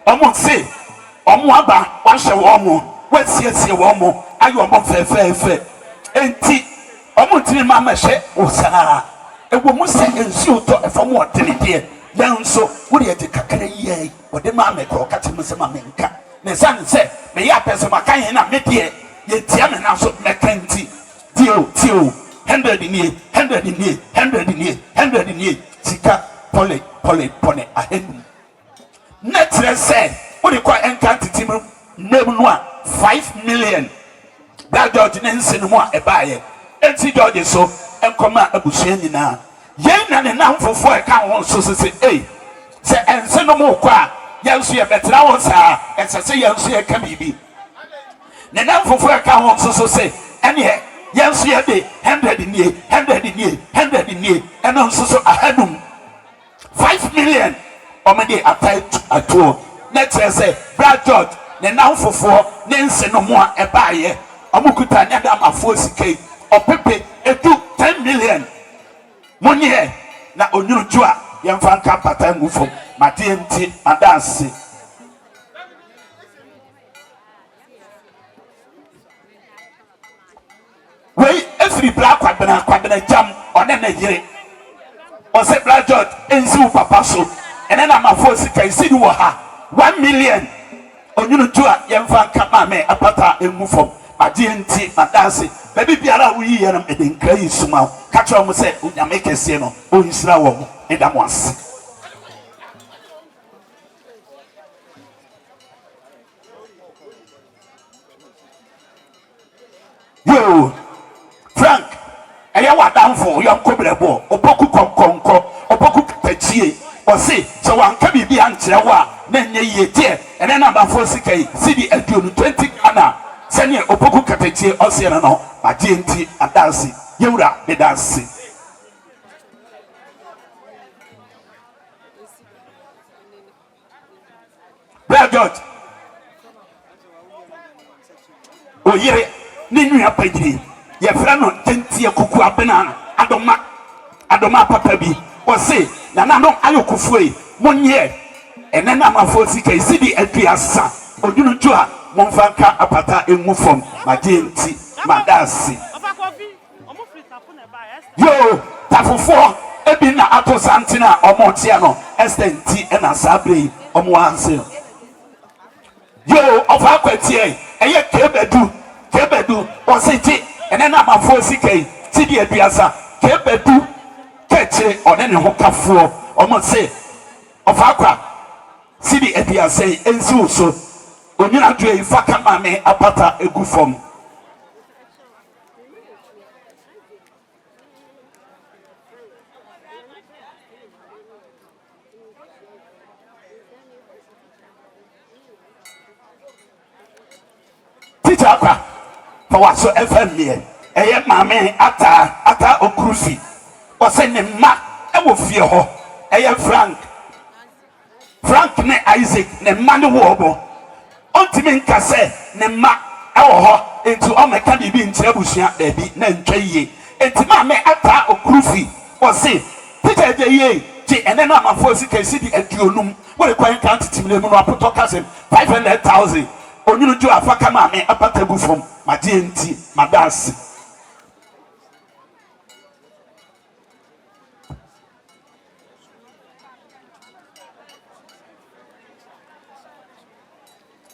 Omo say, omo aba, wahyɛ wɔn mo, wasiesie wɔn mo, ayɛ wɔn fɛfɛɛfɛ. Enti, omo ntiri ma mɛhyɛ osaa. Ewo mu sɛ nsuo tɔ ɛfam wɔ denedeɛ. Yɛn nso, wo deɛ de kakra yie, wɔde ma mɛkɔ ɔkata mu sɛ ma mɛnka. Ne san sɛ, mɛyɛ apɛsɛ ma kan yɛn na mɛdeɛ, yɛtia mɛ na so mɛka nti. Tio, 100 nie, 100 nie, 100 nie, 100 nie. Sika, pole, ahenum. Netre say, what you call encantitim name no 5 million. That George Nancy no more a buyer. And see George so and come out a bushing now. Yen and enough for a count so say, hey, say and send no more qua. Yes, we are better hours, as I say, yes, we can be. Now for a count so say, and yet, yes, we are the 100 in ye, 100 in ye, 100 in ye, and also a headum 5 million. Omedi apply at all. Next say, Brad George, the now for 4, Nancy no more a buyer. Omukuta Nadam a 40K, or Pepe, a 10 million. Money, na Onyuru Jua, young fan capata move from my TNT, my dance. Wait, every black quadrant jam on a year. Or say, Brad George, and so Papa so. And then I'm a force can see you 1 million. On you to a young fan come me apata and move from my GNT, my dancing. Baby, be allowed we and in crazy smile. Catch on say, you make a seno, who is now and I'm once. Yo, Frank, I am what down for young Cobra Bo, or Poku Conco, or Poku Pechi. Or say, so one can be Antiawa, then ye dear, and then number 4CK, CD and 20 Anna, send ye Opoku Catechi, or Siano, my GNT and dancing, Yura, the dancing. Brad George, oh, ye, Ninu Peggy, ye friend on 10 Kukua Banana, Adoma Papabi, or say, Nanano Ayokufwe, 1 year, and then I'm a 40K city at Piazza, or you know, Monfanka Apata and move from my GNT, my dancing. Yo, Tafu 4, Ebina Ato Santina, or Montiano, SNT and Asabri, or Moansil. Yo, of Aquatia, and yet Kebedu, or City, and then I'm a 40K city at Piazza, Kebedu. Or any hoka for almost say of Akua City Epia say and so when you are doing Fakamame apata a good form. Teacher Akua for what so FM a mammy ata okrufi. Or send him ma, I will fear her. I Frank ne Isaac ne Manu Warbo. Ultimate Casse ne ma, our into all my candy being Trebusia, baby, Nen Kaye. And to my ata or Krufi, or say, Peter Agyei, and then I'm a 40K city at Yunum, what a quiet county to me, Putokas 500,000. Or you do a Fakama, a patabu from my GNT, my dance.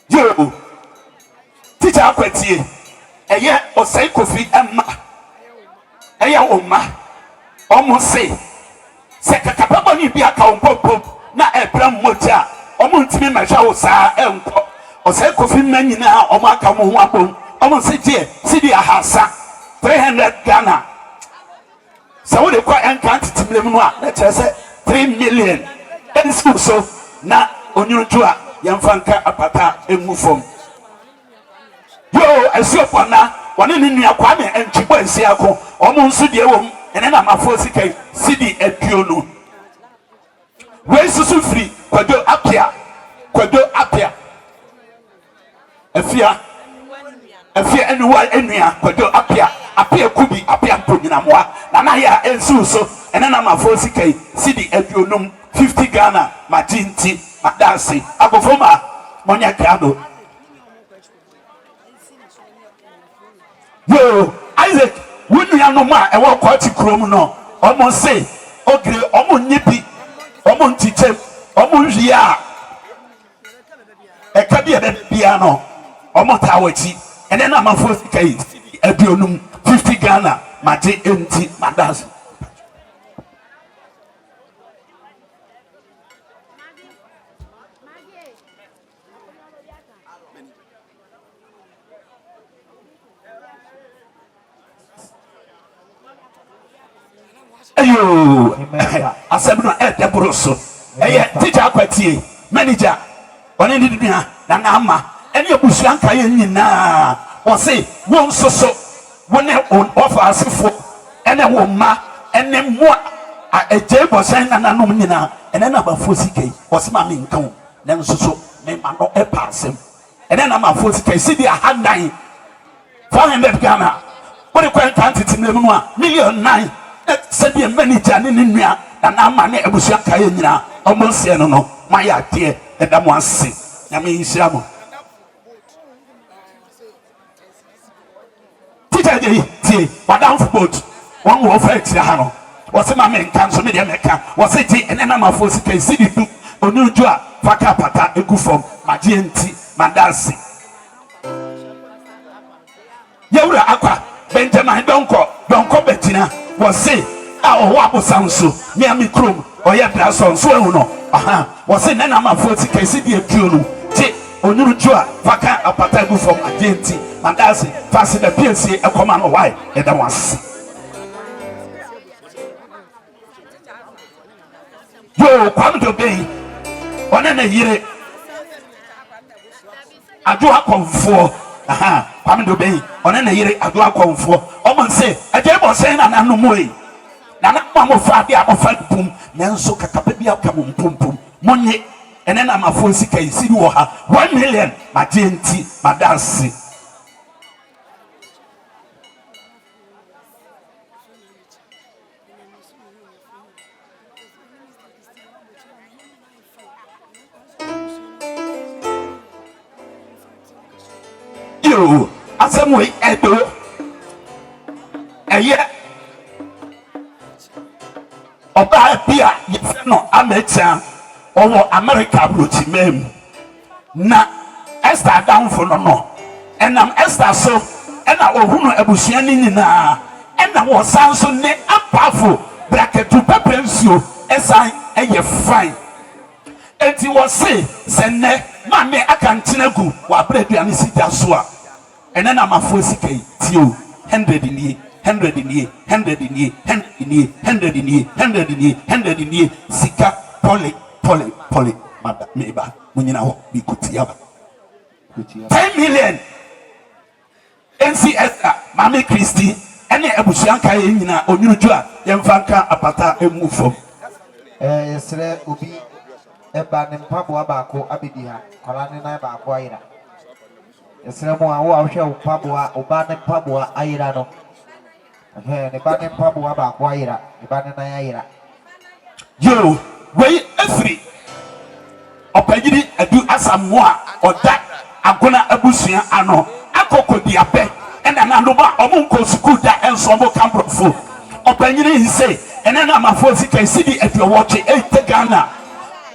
Yo, teacher Akwatie, a year or say coffee and ma, a year or ma, almost say, Secapabani be a cow pop, not a pram mocha, almost me my show, sir, or say coffee many now, or my come on, almost say, dear, city a house, 300 Ghana. So they quite encountered to me, let's say 3 million. And so now on your tour. Yamfanka apata emu from. Yo, I see upon now, one in your Kwame and Chibo and Siako, almost Sudium, and then I'm a 40K city at Piono. Where's the free? Quado Apia, a fear, and one, Quado Apia. apia kubi apia mponyina moa na ya ensu so ene na mafo sikai sidi aduonum 50 Ghana majinti madasi agofoma monya kado yo Isaac wunu ya no ma e wo kwati krom no omo say ogre omo nyipi omo ntiche omo hwia e ka bia bia no omo tawachi ene na mafo sikai aduonum 50 Ghana maji enti madasi ayo asebno debroso eye teacher akwati manager oni ni dua na ama ene obusuan ka ye nyina o se won soso won offer asifo ene wo ma ene mo Agyei bosen na nanom nyina ene na ba fosike o se ma me nkan na nsoso me ma no e passem ene na ma fosike si dia hadan 400 Ghana what the quantity mu a $1,000,000 said the manager in Nia and I'm an Ebusia Kayana almost no my idea and I'm one sick. I mean, Shamo. Teacher, Madame Foot, one more for Hano. Was a man cancel media maker, was it and then I'm a force can see you on New Jua, Fakapata, a good form, Magenti, Mandasi. Yaura Akua, Benjamin Donko Bettina. Was say, oh, what was sound so near me chrome or yet that's on so no. Was it then I'm a 40 case of Kuno, J. Onurua, Vaka, a patago from Auntie, Mandasi, fasten the PNC, a command why, and that was. Yo, come to be one and a year. I do a comfort. Come to be on a year. I do a comfort. Oman say, Agyei bosen na no moy. Na na mo fa dia mo fa pum, nanso kakapa bia ka mo pum monye ene na mafo sika isi wo ha 1 million magenti madansi. Yo, asemwe edo eye oba bia yefe no amecha owo America brochimem na Esther down for no enam Esther so ena ohunu abusua ni nyina ena wo sanso ne apafo braketu pepensio esan eye fine enti wo se senne mame akantenagu wa breduane sija so a ena na mafo sikai tio 100 ni 100 ni 100 ni 100 ni 100 ni 100 ni 100 ni sika poli mada meba munyina ho bikuti yaba 10 million NCS mame Christy ene abusuanka ye nyina onyuruju yemfanka apata emufom yesre obi eba ne mpabo abako abedi ha kwala ne na baako ayira yesre mo awo ahwe upabo oba ne mpabo ayira no ne ba ne mpabo abako ayira ne ba ne na ayira yo wey efri opagiri adu asamoa oda agona abusua ano akokodi abe ena na loba omunko school da enso mo kamprofo opanyiri nse ena na mafo sika sidi afio woche 8 Ghana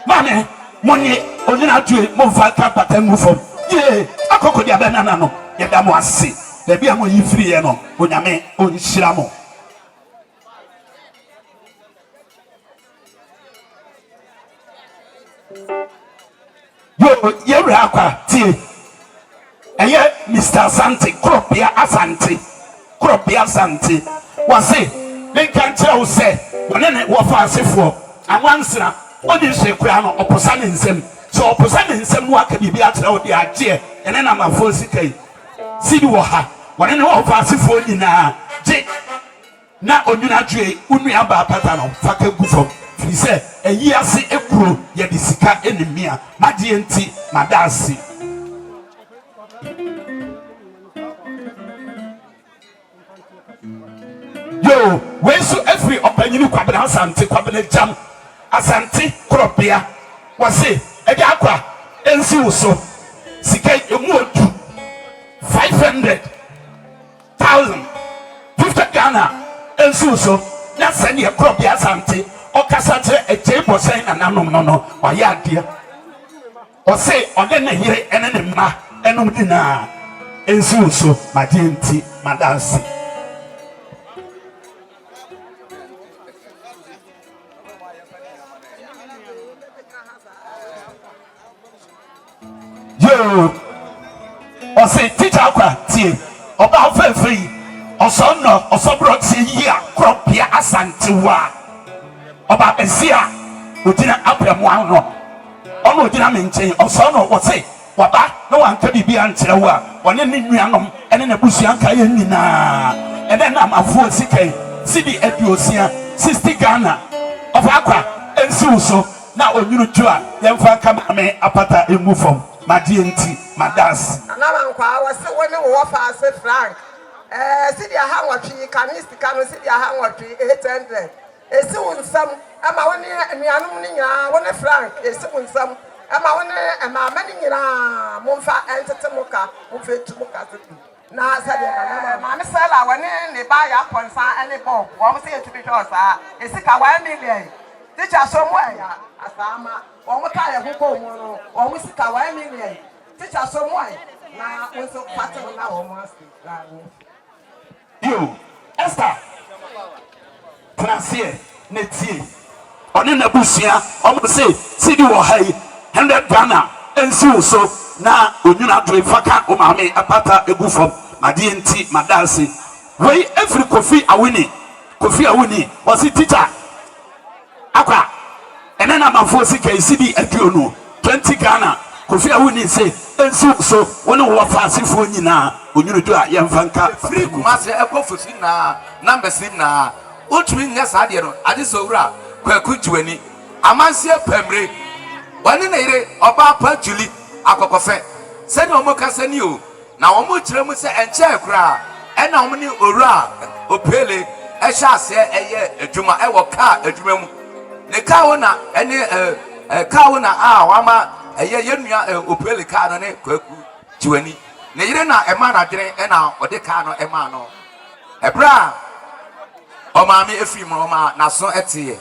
mane monye onyina tue mo fata patangu fom ye akokodi abe na no ye da mo ase da bia mo yifiri ye no onyame onhyira mo yo yewre akwa tie eye Mr. Santi Kropia Asante wase menka nkyerɛ wo sɛ wɔne ne wɔfa asefo awansra odi hwe kura no oposa ne nsɛm so oposa ne nsɛm no aka bibi akyerɛ wo de agye ene na mafo sikai sidi wɔ ha wɔne ne wɔfa asefo nyinaa gye na onwuna dwe unua ba pata no faka gufo firi sɛ ayi ase ekuro yɛ de sika enimia magye enti madasi onyini kwabena asante kwabena jam asante kropia wase ede akwa ensi uso sika emu odu 500,000 50 Ghana ensi uso na send ye kropia asante okasa kire Agyei bosen na nanom no waye ade ose ode na yire ene ne ma enom dina ensi uso madenti madansi yo ose teacher akwa tie oba fefe oso no oso bro tie yi akropia asante wa oba besia odina abramu ano ono odina menchen oso no wose waba no wanka bibia nkyere wa wone ne nuanom ene na busua nka ye nyina ene na amafuo sikai sidi aduosia 60 Ghana ofa akwa ensi uso na onyuru jua yemfa kama me apata emu fom madienti madas anama nkwa wase woni wo fa ase frank sidi aha nwatwi kanisi kanu sidi aha nwatwi 800 esi wonsam ama woni nuanom ni nyina woni frank esi wonsam ama woni ama mani nyina momfa entete muka momfa etumuka sidi na sadi na me sala woni ne ba ya ponsa ene bo wo mo se etubi josa esi ka 1 million teacher so mo ya asama wo mo ka ya huko mo no wo mo sika 1 million teacher so mo na wonso pattern na wo mo asi yo Esther Transier netie oni na busua omo se sidi wo hai 100 Ghana ensi uso na onyuna do ifaka o maame apata egufom madienti madansi wey every kofi awini was teacher akwa ene na mafo sika isidi aduonu 20 Ghana kofi awini say ensi uso woni wo fa asifo nyina onyunu do a yemfanka free kumase ekofosi na numbers na otumi nya saade no ade sowura kwaku juani amanse pamre wani na ire oba pa juli akokofe se na omo kasani o na omo kire mu se enche kura e na omo ni owura opele e sha ase eye adwuma e wo ka adwuma mu ne ka wo na ene ka wo na wama eye yenua opele ka no ne kwaku juani ne yire na ema na dwene e na ode ka no ema no ebra o ma me efi mo ma na so etiye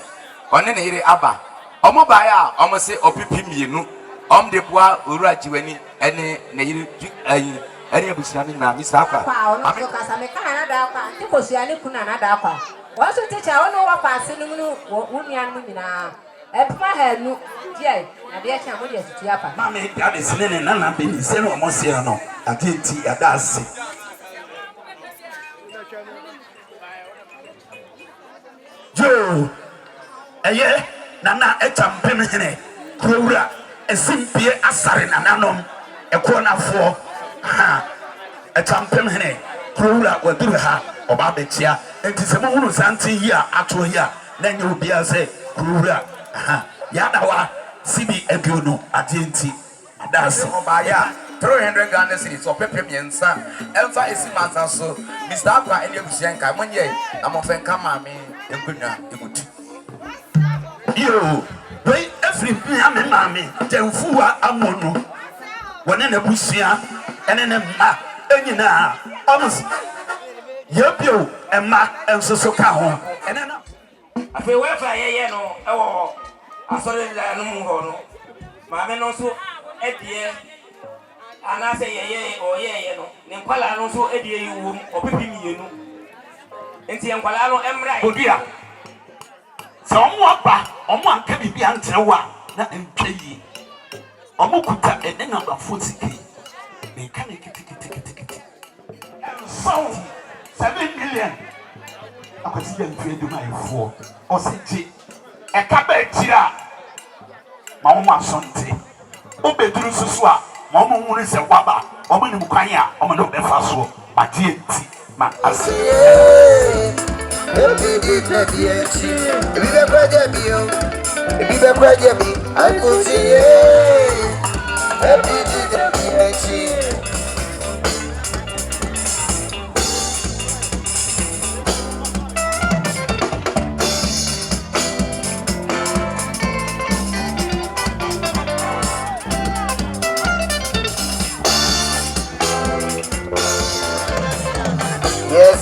one ne yire aba omo baya omo se opipi mienu om de boa owura jiwani ene ne yire ayi ene abusia ni na misa akwa kwa ono so kasa me kana na da akwa ti kosua ni kuna na da akwa wo so teacher wo no wa paase no mu wonua no nyina epma ha nu die na de echa mo de situ apa ma me bia de sene na na be ni se no omo se no atenti adase jo eye nana etampem hene krowura esimpie asare nananom ekonafo ha etampem hene krowura waduru ha oba betia enti se mo hunu santi yi a ato yi a na nye obi a se krowura ha ya dawa sibi aduonu atenti adase oba ya 300 Ghana cedis so pepe miensa emfa esi mansa so Mr. Akwa ene abusia nka monye na mo fenka ma me enkunwa emuti yo wey every mami temfuwa amono wone na busua ene ne ma enyina amos yebio ema ensoso ka ho ene na afi wefa yeye no ewo asore la no mu ho no ma me no so edie anase yeye o yeye no ne kwala no so edie yiwo opipi mienu enti enkwala no emra odia so omo aba omo anka bibi antrewa na entweyi omo kuta ene na bafo tiki me kan kiti so 7 million akwati dem twe do my fo ositi e ka ba tira ma omo asonte obeduru susu a ma omo hunu se waba omo ni mukwan a omo no be fa so ma die nti ma asi Ebi di baby eti, ebi be kwaje bi o, ebi be kwaje bi, akuti ye. Ebi di baby eti.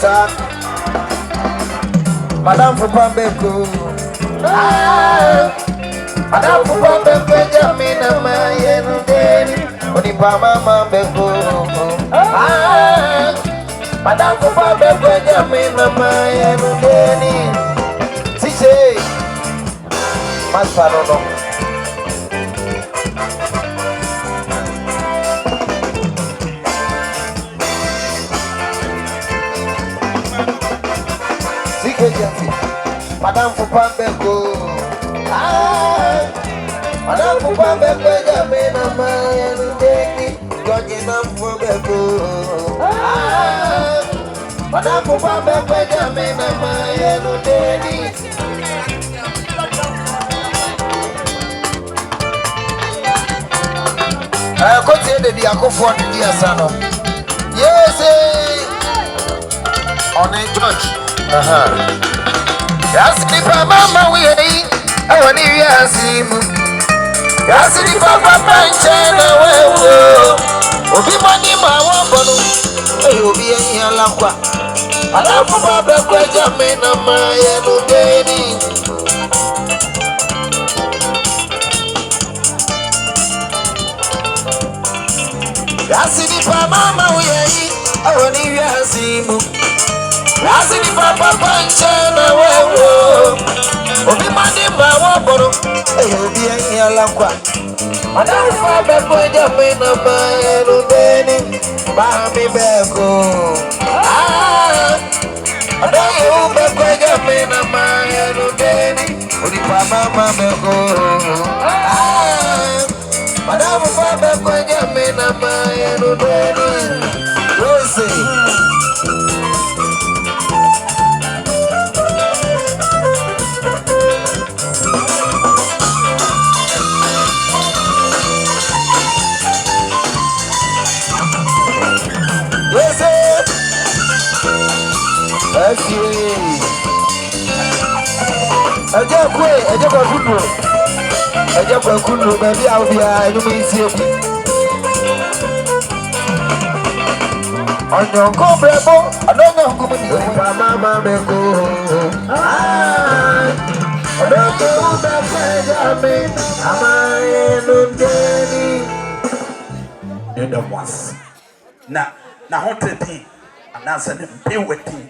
sa Madam for Pambeko Madam for Pambeko Jamina Mayen Deni Onipa Mama Beko Madam for Pambeko Jamina Mayen Deni Tise Maspanono Madam for Pambeko Madam for Pambeko Jamina Mayen Deni Madam for Pambeko Madam for Pambeko Jamina Mayen Deni Kote de di akofo di asano. Yes. On a George. Yes, the mama we I want you asim. Yes, the papa chena we. Obi mani ma won bonu. Obi en ala kwa. Ala papa be kwa jame na ma ye no deni. Yasini pa mama uyeyi awoni yasimu Yasini papa panchana wewo Obi mani ma waboro obi en yalankwa Madam fa beko jamina mayenu deni Mami beko Adayo beko jamina mayenu deni Odi pa mama beko Madam fa beko jamina mayenu deni Rose Agyei kwa kunu baby awbia enu mensie bi Onyonko brebo adonyo kumuni kwa mama beko Adonyo ubefejame amaye nundeni Nenda mwasi na hotepi anasa ne beweti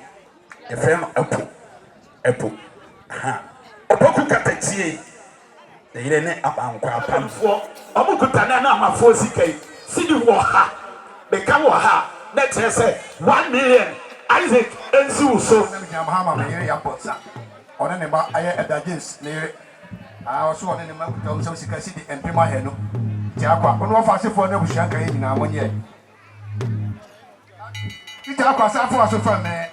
efem epo opoku katetie the yire ne abankwa apamfo omukutana na amafo sikai sidi wo ha beka wo ha na tese 1 million Isaac ensu so na mahama me yire yapotsa one ne ba aye edagins ne yire so one ne ma kutom so sika sidi empema he no ti akwa ono fa sefo na bushia kan nyina monye ti akwa safo aso fa me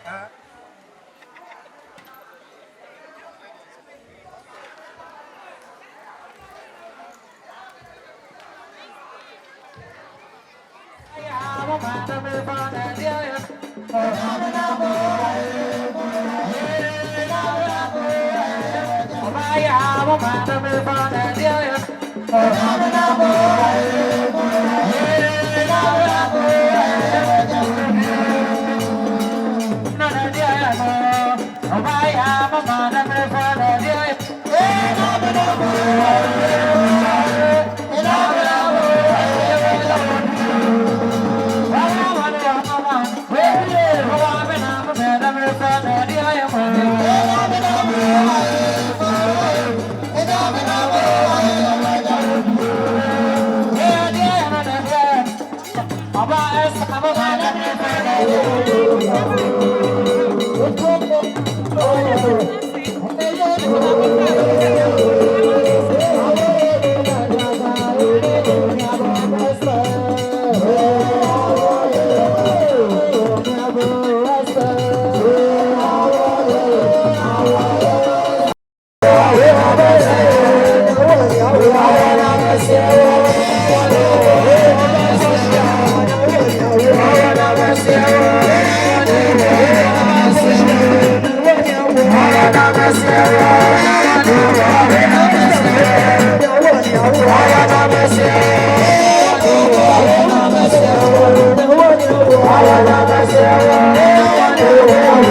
Oh,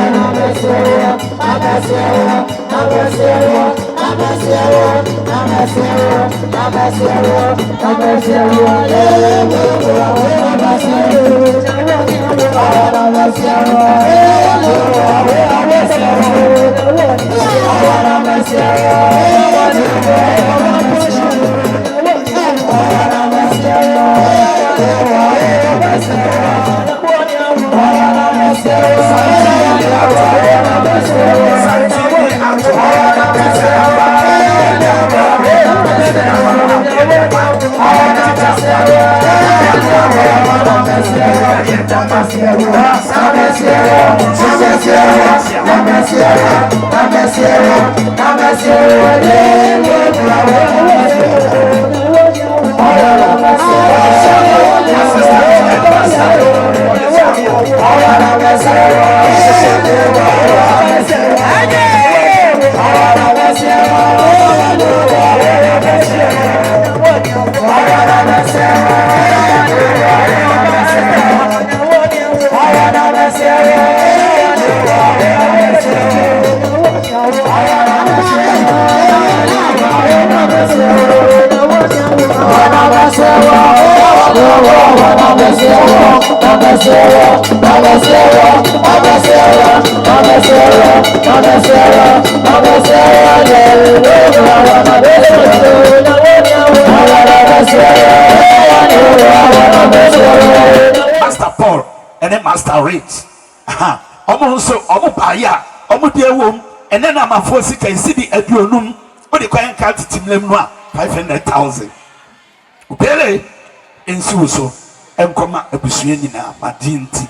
Master Paul and then Master Rich. Also, Omupaya, Omudiawum, and then I'm a force can see the Adionum, but the coin cat Timlemwa, 500,000. Pele in Suso, and Coma Ebusianina, Madinti.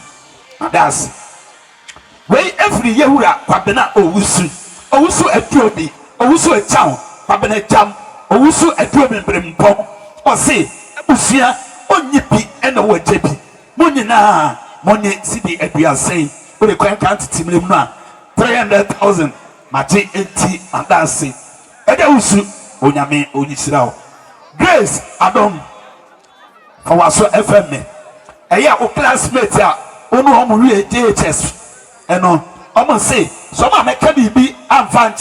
That's way every year, Pabena Owusu, Owusu a Piobi, Owusu a town, Pabena Jam, Owusu a Piobi Brimpo, or say, Usia, Onyipi, and the word Jepi. Munina, Money City at we are saying, but the coin can't Timlemwa, 300,000, Mati 80, and dancing. Edausu, Onyame, Onisrao. Grace, Adam, for what so FM. A year of classmates, Ono real DHS. And on, almost say, some of my can be unfound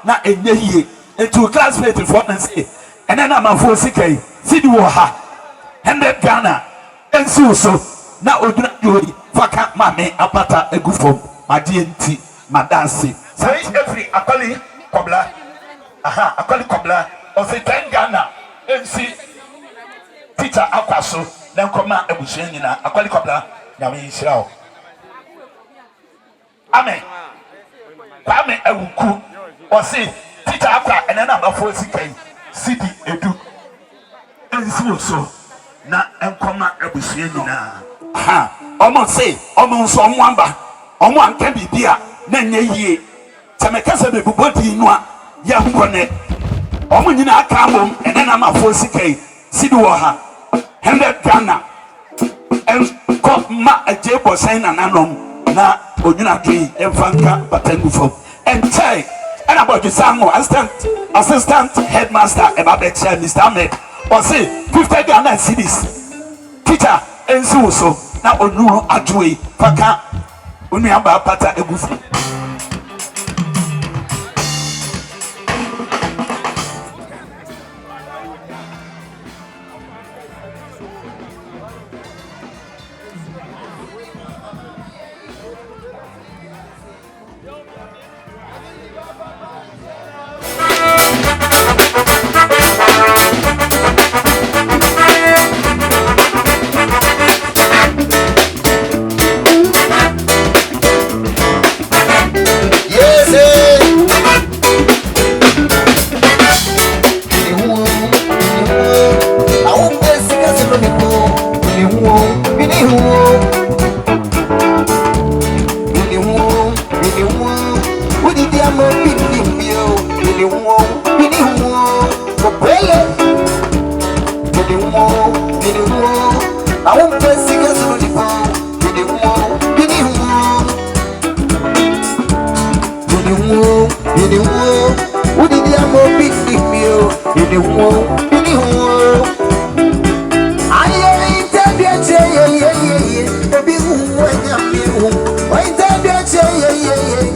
na enye and two classmates for and say, and then I'm a 4CK, Sidi Waha, 100 Ghana, and so now Oduna Faka Mame Apata a good form, my DNT, my dancing. Say every Akali Kobla, Akali Kobla, or say 10 Ghana, and see teacher Akwaso, then come out and Bushin, Akali Kobla, Yami Israel. Amen. Kwame Ewuku or say teacher Akwa and then I'm a 4CK city edu. And so na enkoma ebusie nyina. Almost say almost someone ba. Omo can be bia na nye yie. Temekasa be bubodi no a ya nkone. Omo nyina aka mom and then I'm a 4CK city wo ha. 100 Ghana. And ma Agyei bosan na nanom na Onyuna Tree and Franka Batengu and Chai and about the Sango assistant headmaster about the chair, Mr. Ahmed, or say 50 Ghana cities. Teacher and so now Onu Agyei Faka Unyamba Pata Egufu. Yeah.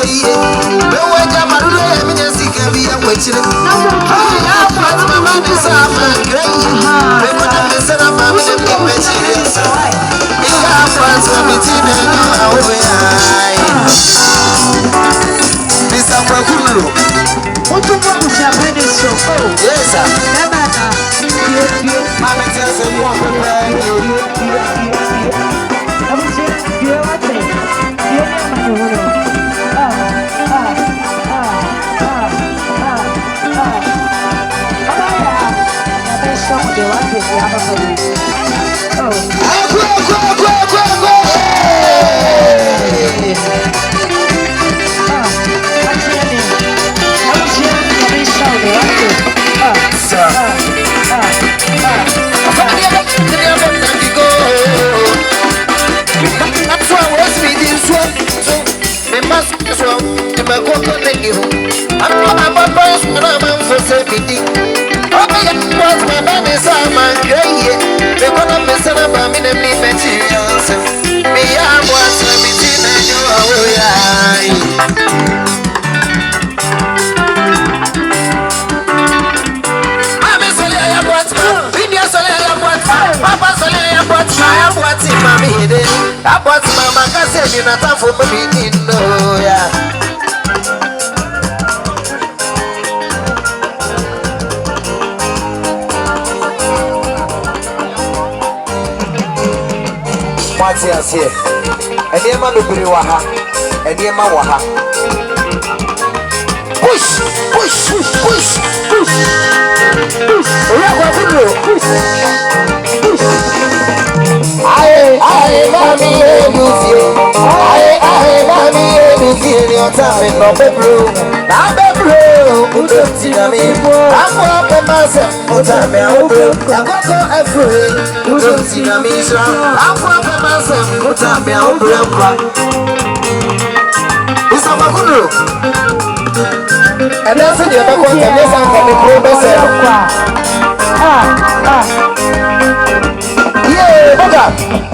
ye. No way, Jamaru, I mean, as he can be a witch. I am what my man is a man, great. I put a mess of my materials. We are friends of it in this is a Kulu. What do you want to say? Yes, sir. Mamma tells him what to About Mama Cassie, you're not for me, no, yeah. What's here? And the man will be Waha, and the man Waha. Push, push, push, push, push, push. I, mommy, mommy, your time, no bedroom. I'm bedroom, who don't see me. I'm up and myself, what I'm out. I got so afraid, who don't see me. I'm up and myself, what I'm out. It's a Makunu. And that's in your back, and yes, I'm going to go. Yeah,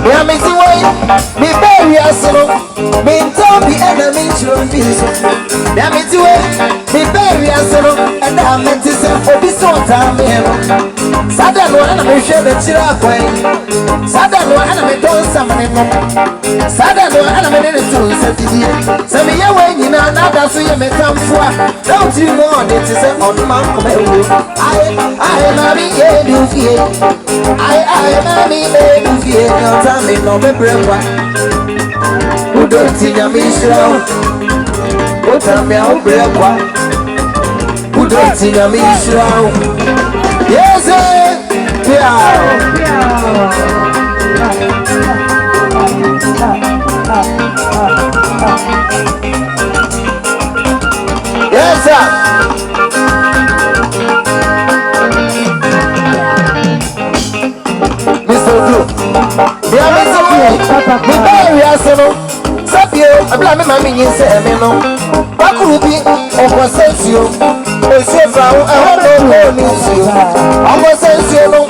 we are missing way. Me bury us, me don't be enemy to be so. We are missing way. Me bury us, and I'm meant to say for this one time. Sadan one and I share the chirakway. Sadan one and I don't summon. Sadan one and I made it to Saturday. Some year when you know another so you may come for. Don't you know it is on Mount I mommy, yeah, you feel. I mommy, yeah, you feel. Your time in November. Who don't see your mission? What time you break? Who don't see your mission? Yes, yes, sir. Mr. Blue, we are Mr. Blue. We bury us, Sapio, I blame my minions, what could be over Sensio? I don't know you. I was Sensio,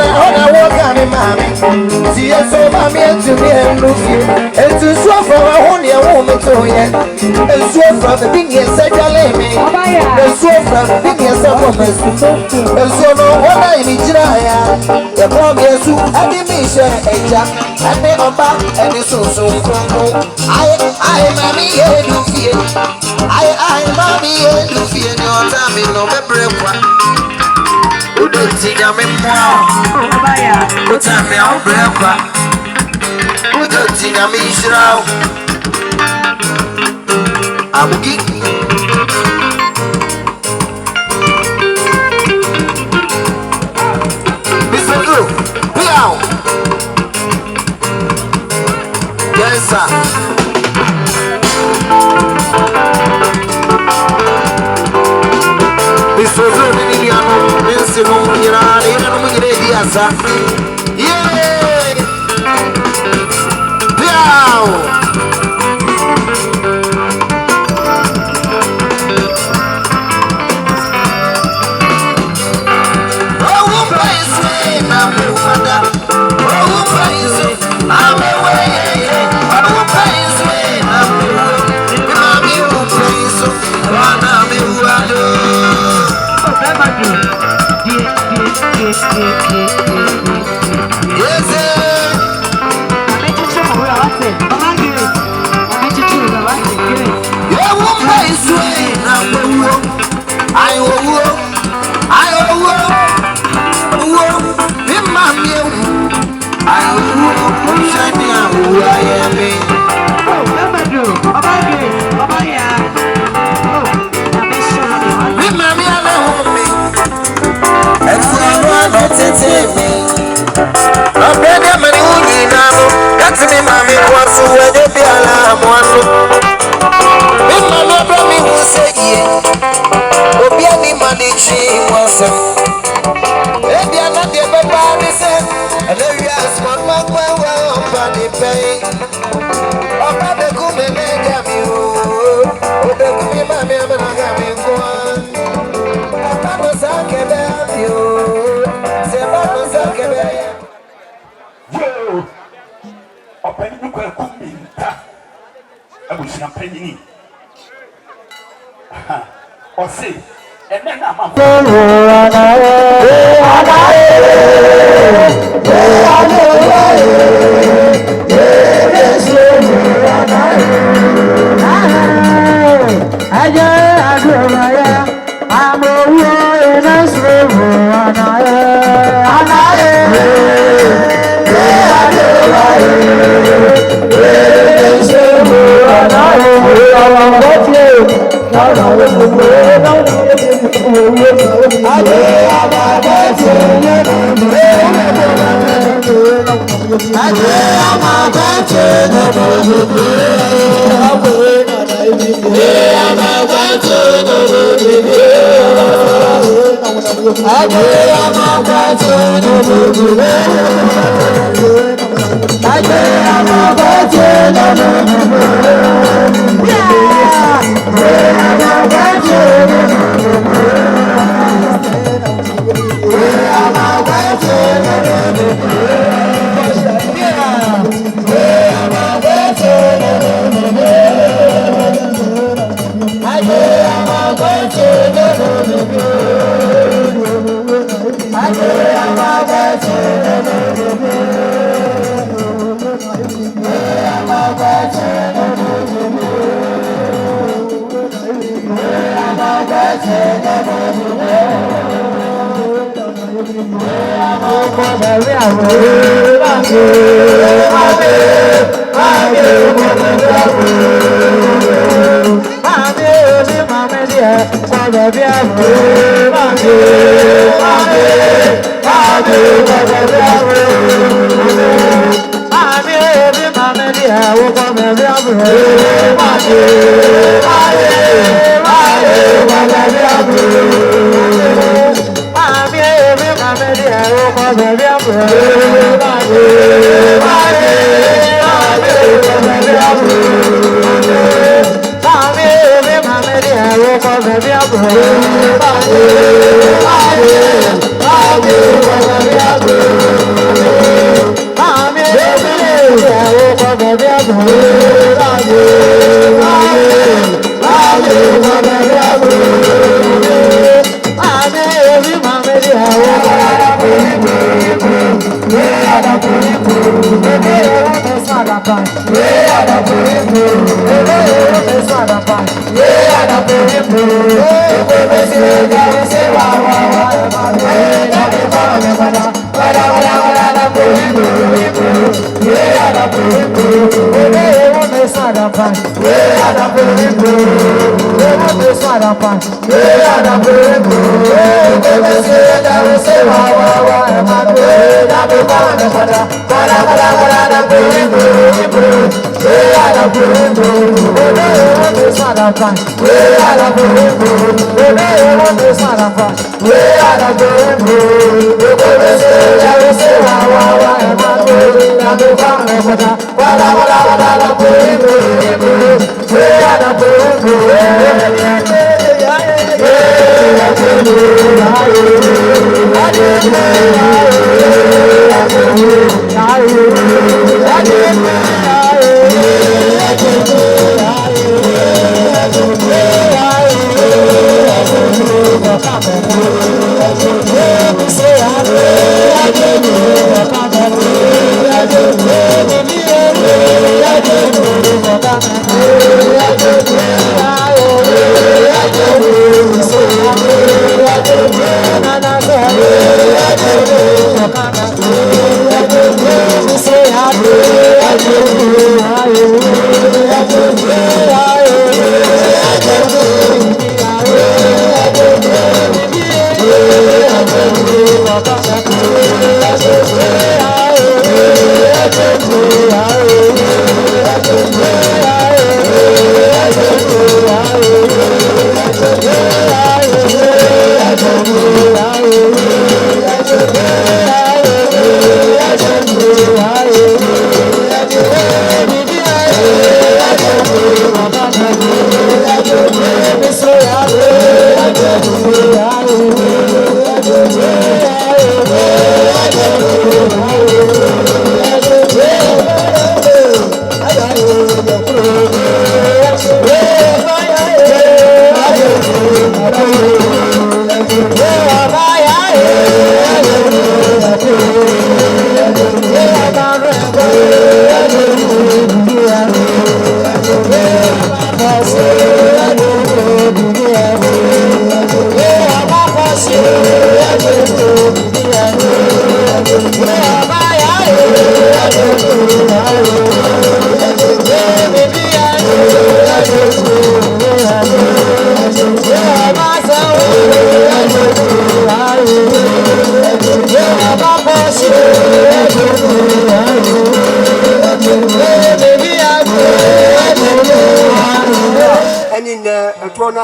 I walk on him, mammy. See, I saw my man to me and Lucy, and to suffer only a woman to yet. And suffer the thing is such a lady. And suffer the thing is a woman. And so, no, what I need to know, the promise to animation, a jack, and the back, and the so. I, mommy, you feel. I, mommy, you feel your time in November. Who don't see them in more? Who tell me I'm brave? Who don't see them in Israel? I'm geeky. Mr. Drew, be out. Yes, sir. This was a million, this is a yeah! Wow! I'm she was a baby, I'm not the baby, said, and there you are, smart man, well, funny pay. Oh, baby, come and get me, oh, baby, come here, mammy, I'm gonna get me one. I'm not talking about you, say, I'm not talking about you. Yo, open the quick community. I wish I'm penny. Or say, and then I'm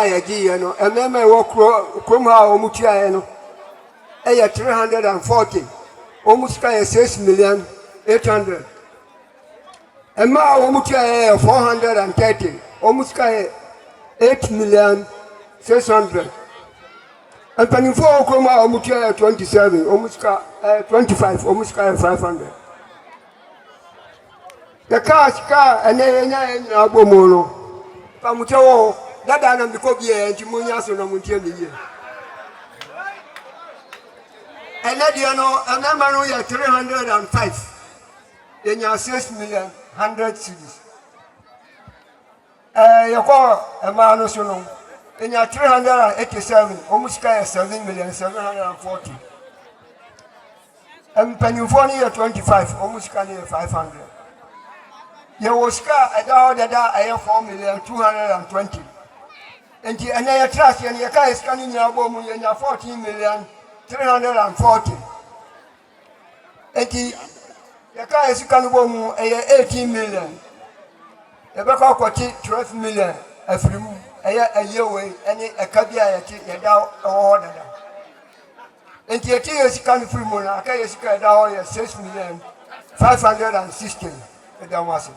Agyei no ememe wo krom ha omutua no eye 340 omusika ye 6 million 800 emma omutua ye 430 omusika ye 8 million 600 empanifo krom ha omutua ye 27 omusika 25 omusika ye 500 the car ene nya agbomo no pamutewo dada na mbiko bie nti munya so na muntie ne ye ene dia no amema no ya 305 yenya 6 million 100 cedis yako ema no so no yenya 387 omusika ya 7 million 740 empanyufo ni ya 25 omusika ni ya 500 ya woska ada dada aya 4 million 220 enti ene ya trust ya ka iskani nya bomu ya 14 million 340 enti ya ka iskani bomu ya 18 million ya beka kwati 12 million afrimu aya ayewe ene akabia ya ti ya da dada enti ya ti iskani frimu na ka iskani da ya 6 million 560 da wasi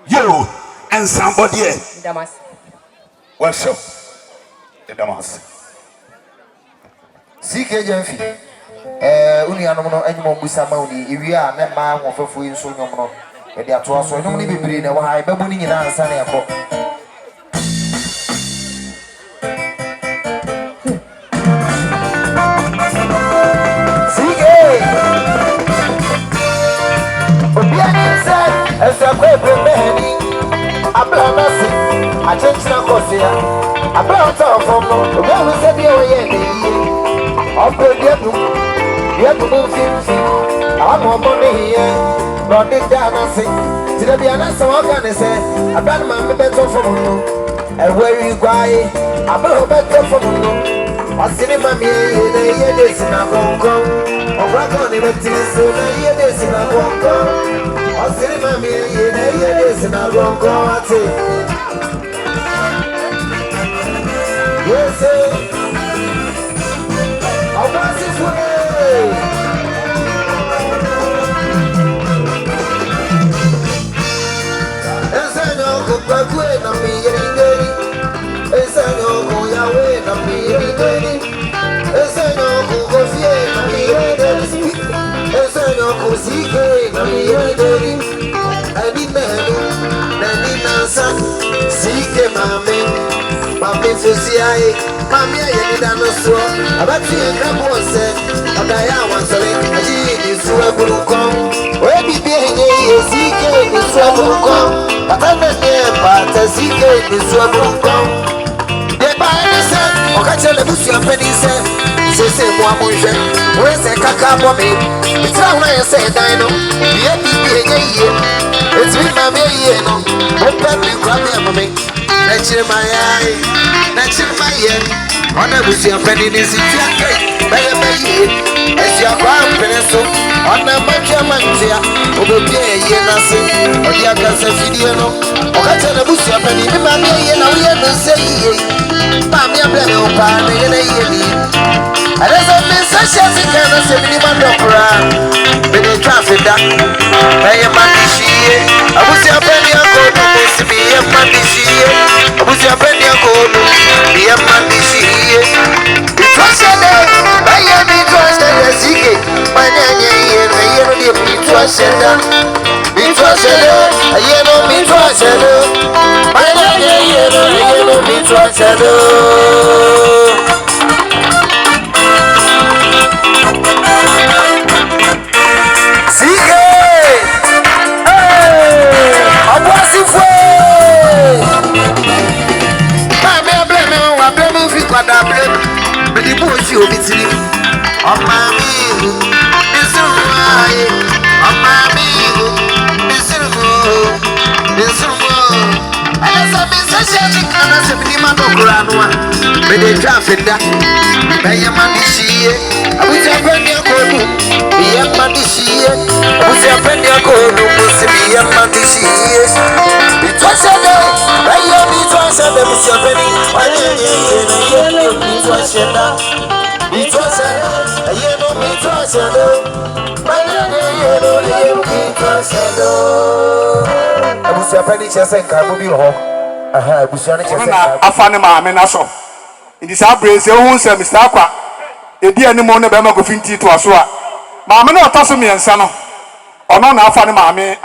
Yo, and somebody Damas. Worship the Damas. CK Jenfi. Uni anono anyimo busa mauni iwia na ma hofefo inso nyomo. E dia to aso nyomo ni bibiri na wa ha bebu ni nyina ansa na yakọ. CK. Obiani said, "Esa kwe premeni." Ablanasi, achenchina kosia. Ablanta from no, we said the way Open the I'm on money here. Not this dancy. Did I be an answer? What can I say? I've done my better for you. And where you go, I'm a better for you. I see my me, they hear this in a Hong Kong. Or rock on the meeting, so they hear this in a Hong Kong. I see my me, they hear this in a Hong Kong. Yes, sir. I'll pass this way. Bakwe na miyeri, esanyo kuyawe na miyeri, esanyo kukofie na miyeri, esanyo kusike na miyeri, adi menu, nani nansa, sike mame fusiae, mame ayeni danoso, abati engrabu onse, adaya wansole, aji nisuwe bulukong, webi biye sike nisuwe bulukong. But the secret is so broken. The Bible said, Okacha le busi apeni said, Sese Mwamushe, where's a cacao me? It's not when I say dino, the APP, it's with my no, open the crab me, nature my eye, nature my ear, on a busi apeni is it, baby, as your crown pencil, on a mantia, over here, nothing, or the other video. Okacha na busi apeni mi mami ye na we no say ye mami abele o pa na ye na ye ni areza me sa shasi kana se mi ma dokra me de traffic da na ye mami shiye abusi apeni akodo mo si mi ye mami shiye abusi apeni akodo mi ye mami sheda. Me to sheda. Ayeno me to sheda. Banya ayeno me to sheda. Sige. Hey. Abwasi fwe. Mame blame wa blame fi kwada blame. Me di bochi obitiri. Oh mami, Misuruai. Oh mami, Misurumo. Alasa misashati kana sebini madokuranwa. Me de trafenda. Baya mandishie. Abuja pendi akodu. Biya mandishie. Abuja pendi akodu. Musibiya mandishie. Bitwashade. Baya bitwashade. Busia pendi. Wanye bitwashada. Bitwashade. Ayeno bitwashade. Baya bitwashade. Abusia pendi chese nkamu bi ho. Aha, abusia ne chese nkamu. Afane maame na so. Ndi sa brace ehun se Mr. Akwa. Edi animo ne be ma go finti to aso a. Maame na otaso miensa no. Ono na afane maame.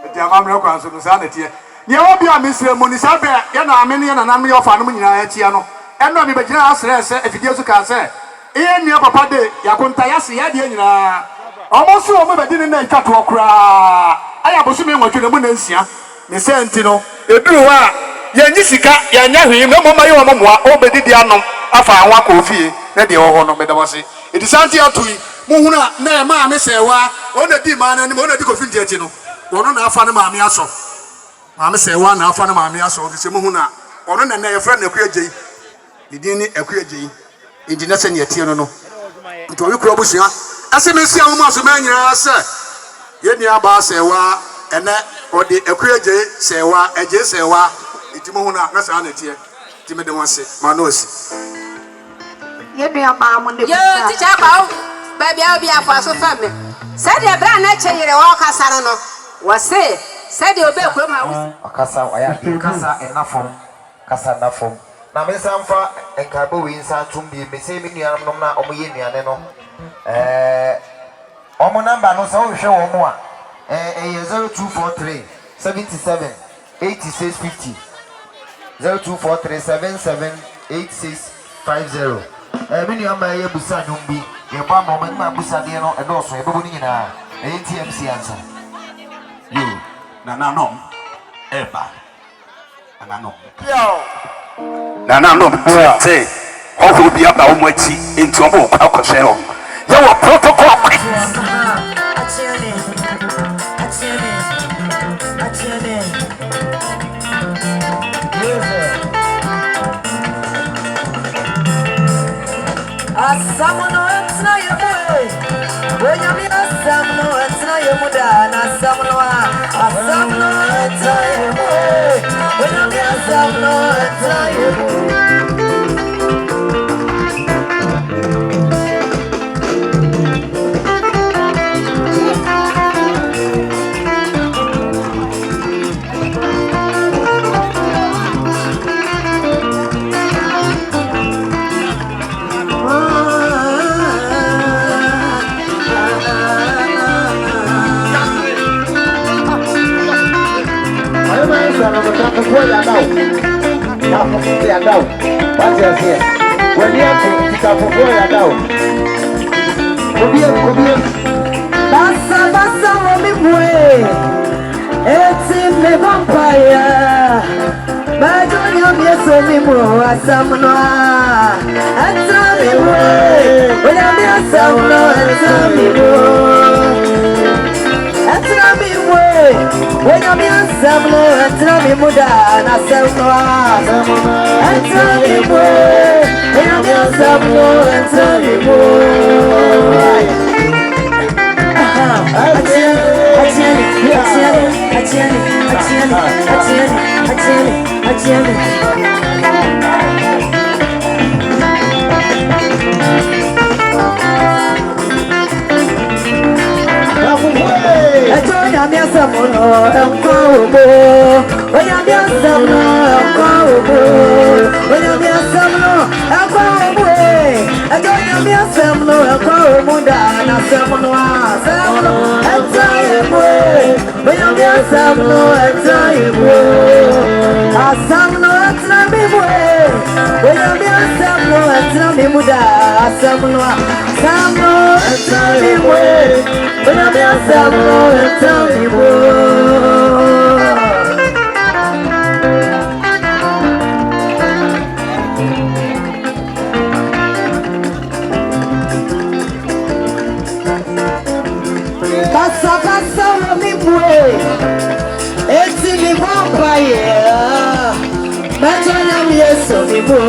Edi amamre kwa so no sa na tie. Ye obi a mesire mo ni sa be ye na ame ne ye na na me yo fa no nyina ya tie no. Eno mi be gina asre se efidie su ka se. Iye nua papa de yakonta ya se ya de nyina. Omo so omo be di ne na ntwa to okra. Aya bosu me nwotwe ne mu na nsia. Ne senti no. Eduru wa yenyi sika yanya hwi me mo mayi wo moa obedidi anom afa anwa ko ofie na de wo no medawase edisanti atui muhuna na ma me sewa ona di ma na ni ona di ko finti achi no wono na afa ne ma me aso ma me sewa na afa ne ma me aso de se muhuna ono na ye friend na Akua Agyei didi ni Akua Agyei indi na se ne atie no no nto wi kuro busia ase me sia mo aso ma nyira se ye ni aba sewa ene odi Akua Agyei sewa Agyei sewa itimohuna na sa na tie time de wase ma no si Ye bia ma mo de. Yo teacher kwa baby a obi afa so fa me. Said the bra na cheyire wa kasa no. Wase said the obe kuro ma akasa aya kasa enafom kasa nafom na me samfa enkabo wi nsa tumbi me se mi nuanom nom na omo ye nuane no omo number no so hwe wo mo a 0243 77 8650 0243778650 mini ama ye busa nyumbi ye ba mo ma busa de no edoso e bobo ni nyina TMC answer yo na no eba na no say ho bi aba o mo achi enti omo kwa kwose ho ye wo protocol Asamono etina yemuwe Onyami asamono etina yemuda na asamono asamono etina yemuwe Onyami asamono etina yemuwe When you have to Basa wami mwe Eti me vampire Bajonya myeso mi mwe Asamuno Ata mi mwe Oya mi asamuno Ata mi mwe Ata mi mwe Oya mi asamuno Ata mi muda Asamuno Ata mi mwe Oya mi asamuno Ata mi mwe I asamno etaibo asamno etamibwe Oyami asamno etamimuda asamno etamibwe Oyami asamno etamibwe Basa mi bue eti mi vampire Macho na mi eso mi bue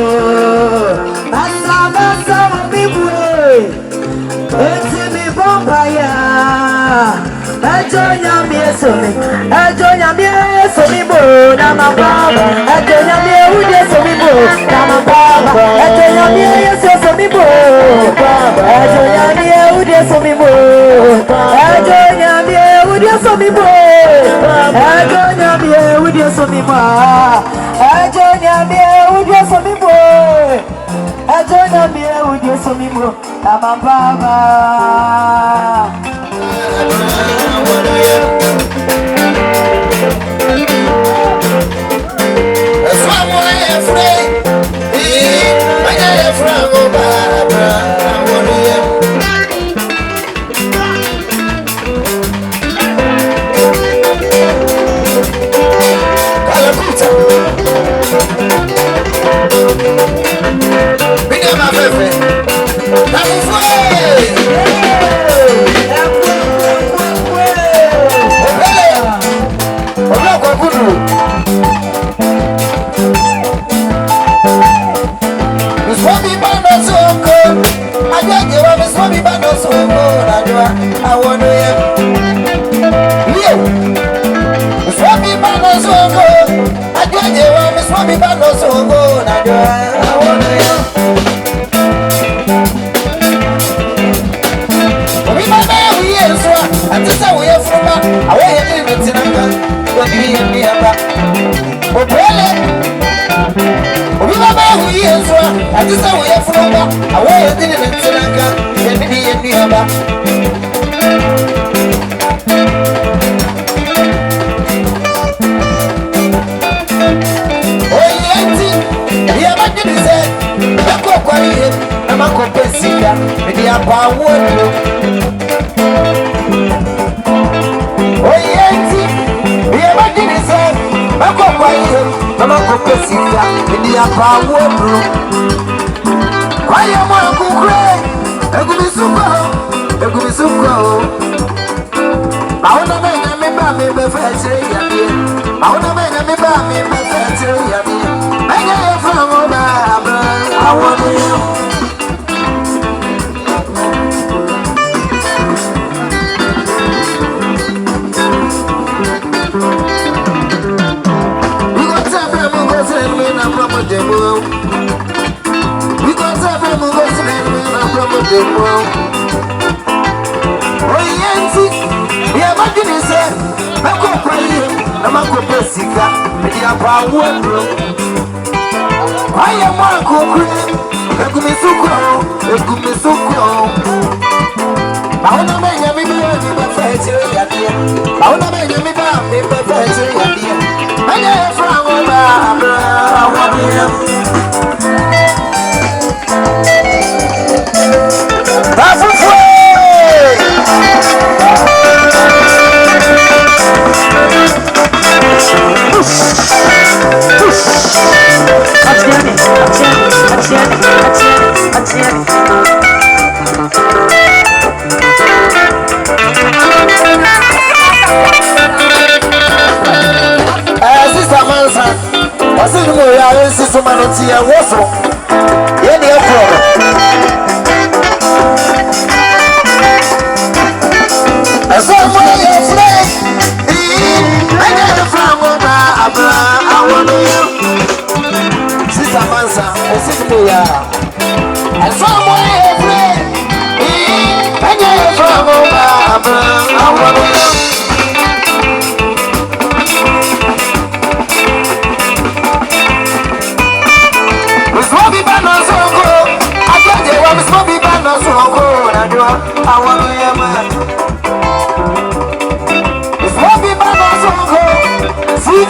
Basa mi bue eti mi vampire Macho na mi eso mi bue na mababa Macho na mi ude so mi bue na mababa Macho na mi eso mi bue Macho na mi ude so mi bue so mi boy, Ajonya me with you so mi ma. Ajonya me with you so mi boy, Ajonya me with you so mi mo. Ama baba.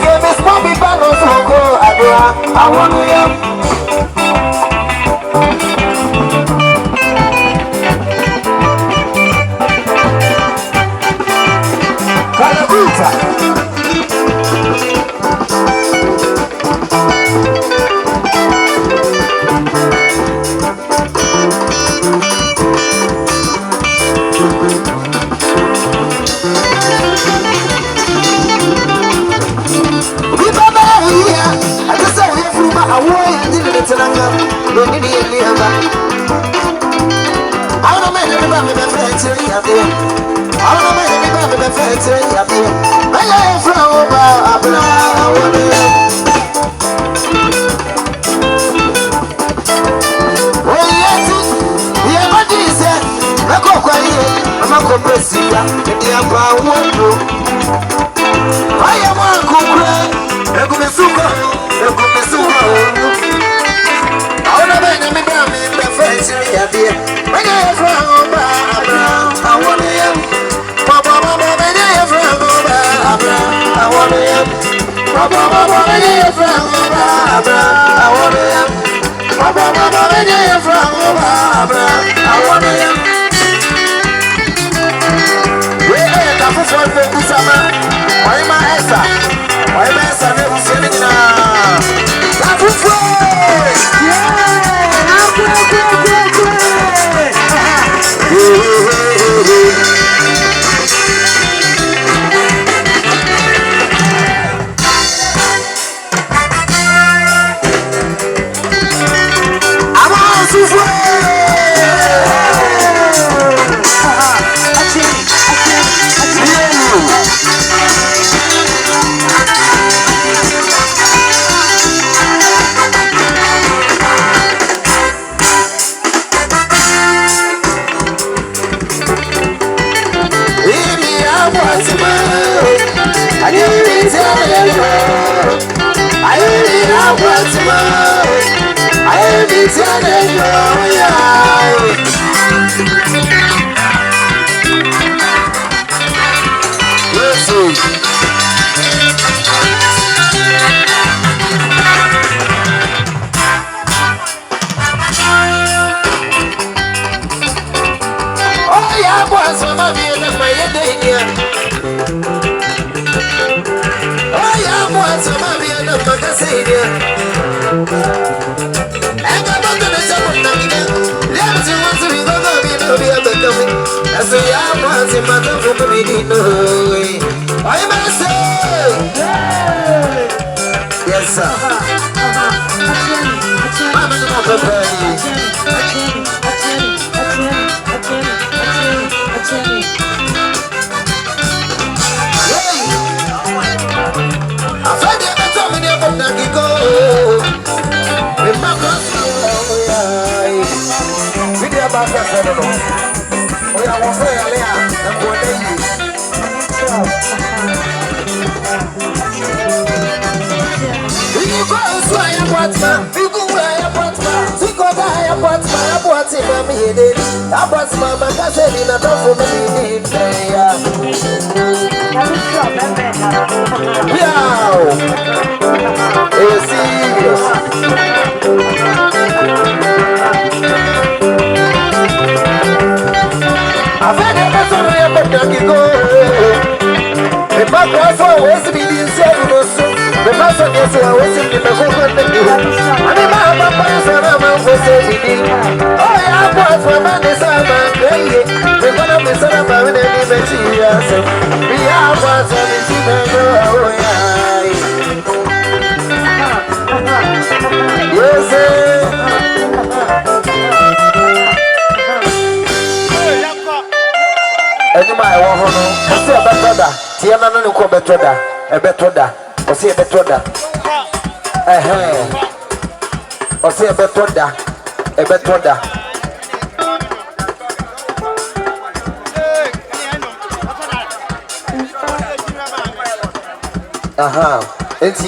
Yeah, Miss Bobby Banos will go. I want to Kalabuta.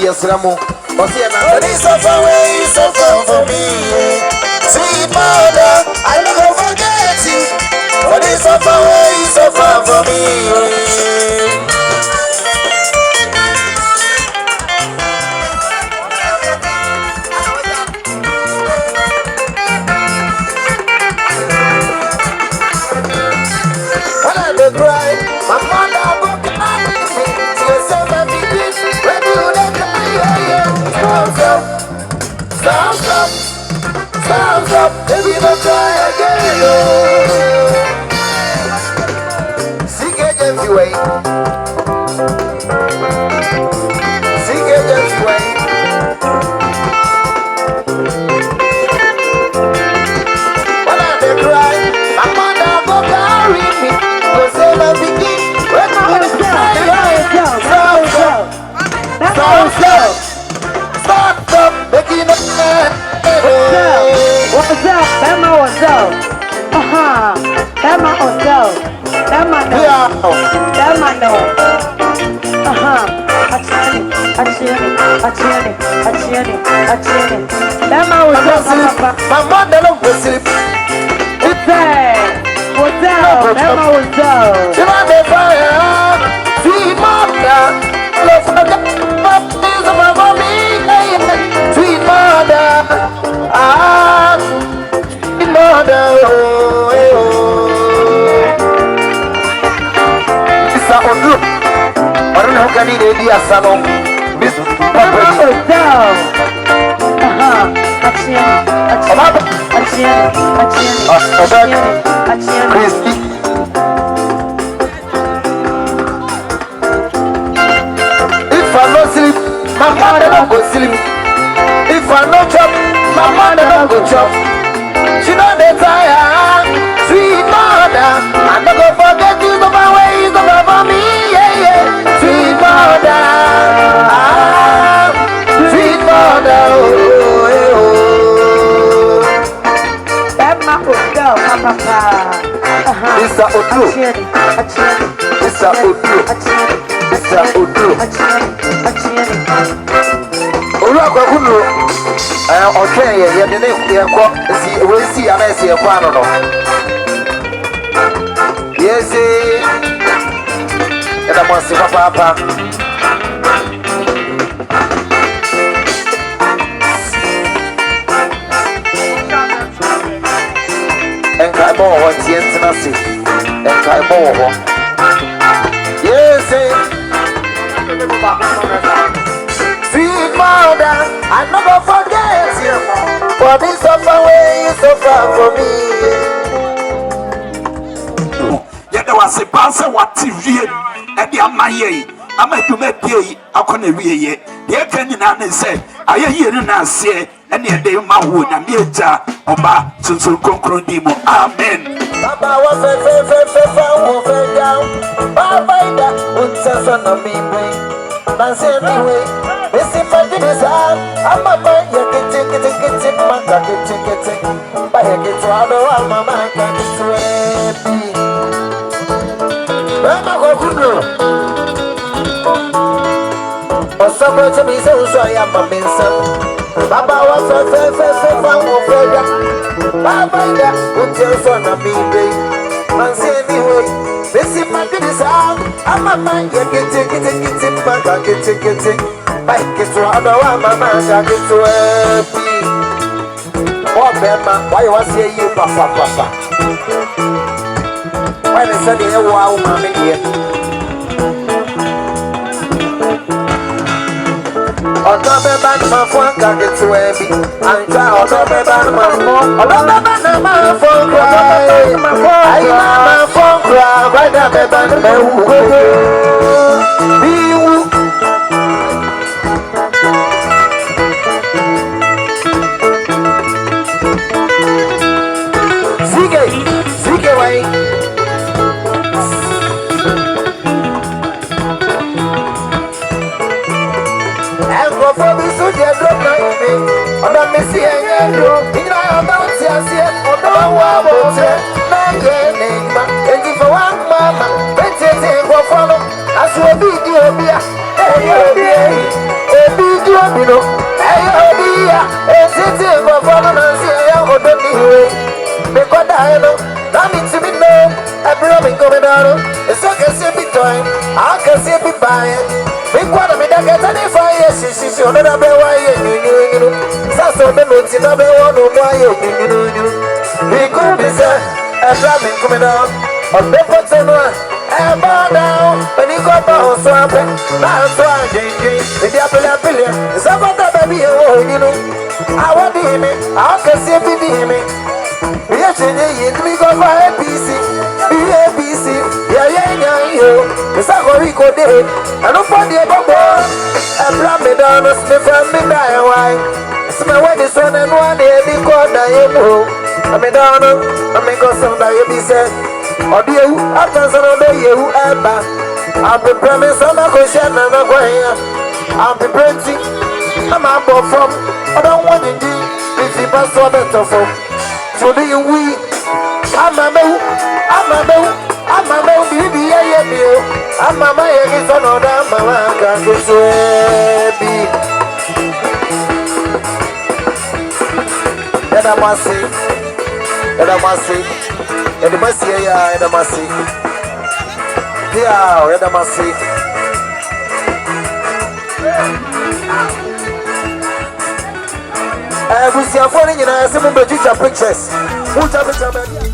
Yes, Ramu. So far away, so far for me. Sweet mother, I never forget you. For this so far away, so far for me. Stop making up. What's up? Emma, what's up? Emma, what's up? Emma, no. Emma, no. Emma, what's up? My mother don't sleep. What's up? Emma, what's up? She want the fire. Sweet mother. Love for the is above me. Sweet mother. Sweet mother. Mr. Odu. I don't know how can he do a salon. Miss Papa. Christy. If I no sleep, my mother don't go sleep. If I no chop, my mother don't go chop. She don't dey tired, sweet mother. I no go forget you of my ways over me, yeah. Sweet mother, sweet mother, Mr. Odu, Mr. Odu, Mr. Odu. Olúwàgbàkúndùn ọ̀kẹ́ yẹn ní ẹ̀kọ́ sí ìwé sí àná ẹ̀sìn ẹ̀kọ́ àná nọ. Yẹ́ ṣe ẹ̀dá mọ̀ sí pápápá. Ẹ̀ka ẹ̀bọ̀ wọ̀ wọ́n tiẹ̀ ń tẹ́ná sí. Ẹ̀ka ẹ̀bọ̀ wọ̀ wọ́n. Yẹ́ ṣe. Sweet mother, I never forget you. For this suffer way you suffer for me. Yeah, there was a pass what TV at the Amayei. I'm a to make pay. I can't read. The Kenyan said, I hear you now say, and yet they my wood and Mieja, Oba, since you conclude demo. Amen. Papa was a fair down. Papa, what's a son of me? That's anyway. This is for this hand. I'm a man, you get it, man, get it. But I get to other one, my man, get it. I'm a good girl. Or somewhere to be so sorry, I'm a minister. Papa was a fair, Papa, what's your son of me, baby? That's anyway. This is my goodness, I'm a man, you get it, man, get it. Bike it to other one, my man, I get to happy. Oh, Bema, why was here you, Papa? Why they said, wow, mammy, here. On top of that, my phone can get to happy. And try on top of that, my phone. On top of that, my phone cry. I am my phone cry. Right up at the Sige way. And go for the soldier drop my me. On the Messi and in my about to see it. On the one about it. And if I want mama, let's say go follow. As we be the beer. Hey, video. Hey, sitting go follow and see I go to the because I know that means to be known. Every coming down. It's okay, see me toy. I can see me buying. Big one of me that get any fire. She's on the way. You know. So the notes in the way on why you know. We could be said. Every coming down. On the bottom one. Ever down. When you go down, so I'm back. That's why the apple. It's about the baby. You know. I want to hear me. I can see me. Yes, we go for ABC. Yeah. It's a Rico day. I don't find the bubble. I brought me down, Smith and me die. Why? It's my wedding son and one day because I am. I'm down. I'm going to be said. Or do you after some of the you ever? I'll be promised on a question and a way. I'm the printing. I'm a from. I don't want to do. If you pass on better from. So do you we? I'm a man. I'm a man. I'm a man. Baby, I am you. I'm a man. It's another man. Can't go to be. And I must say. And I must say. And I must say. And I must say. Yeah. And I must say. We see a phone in your pictures.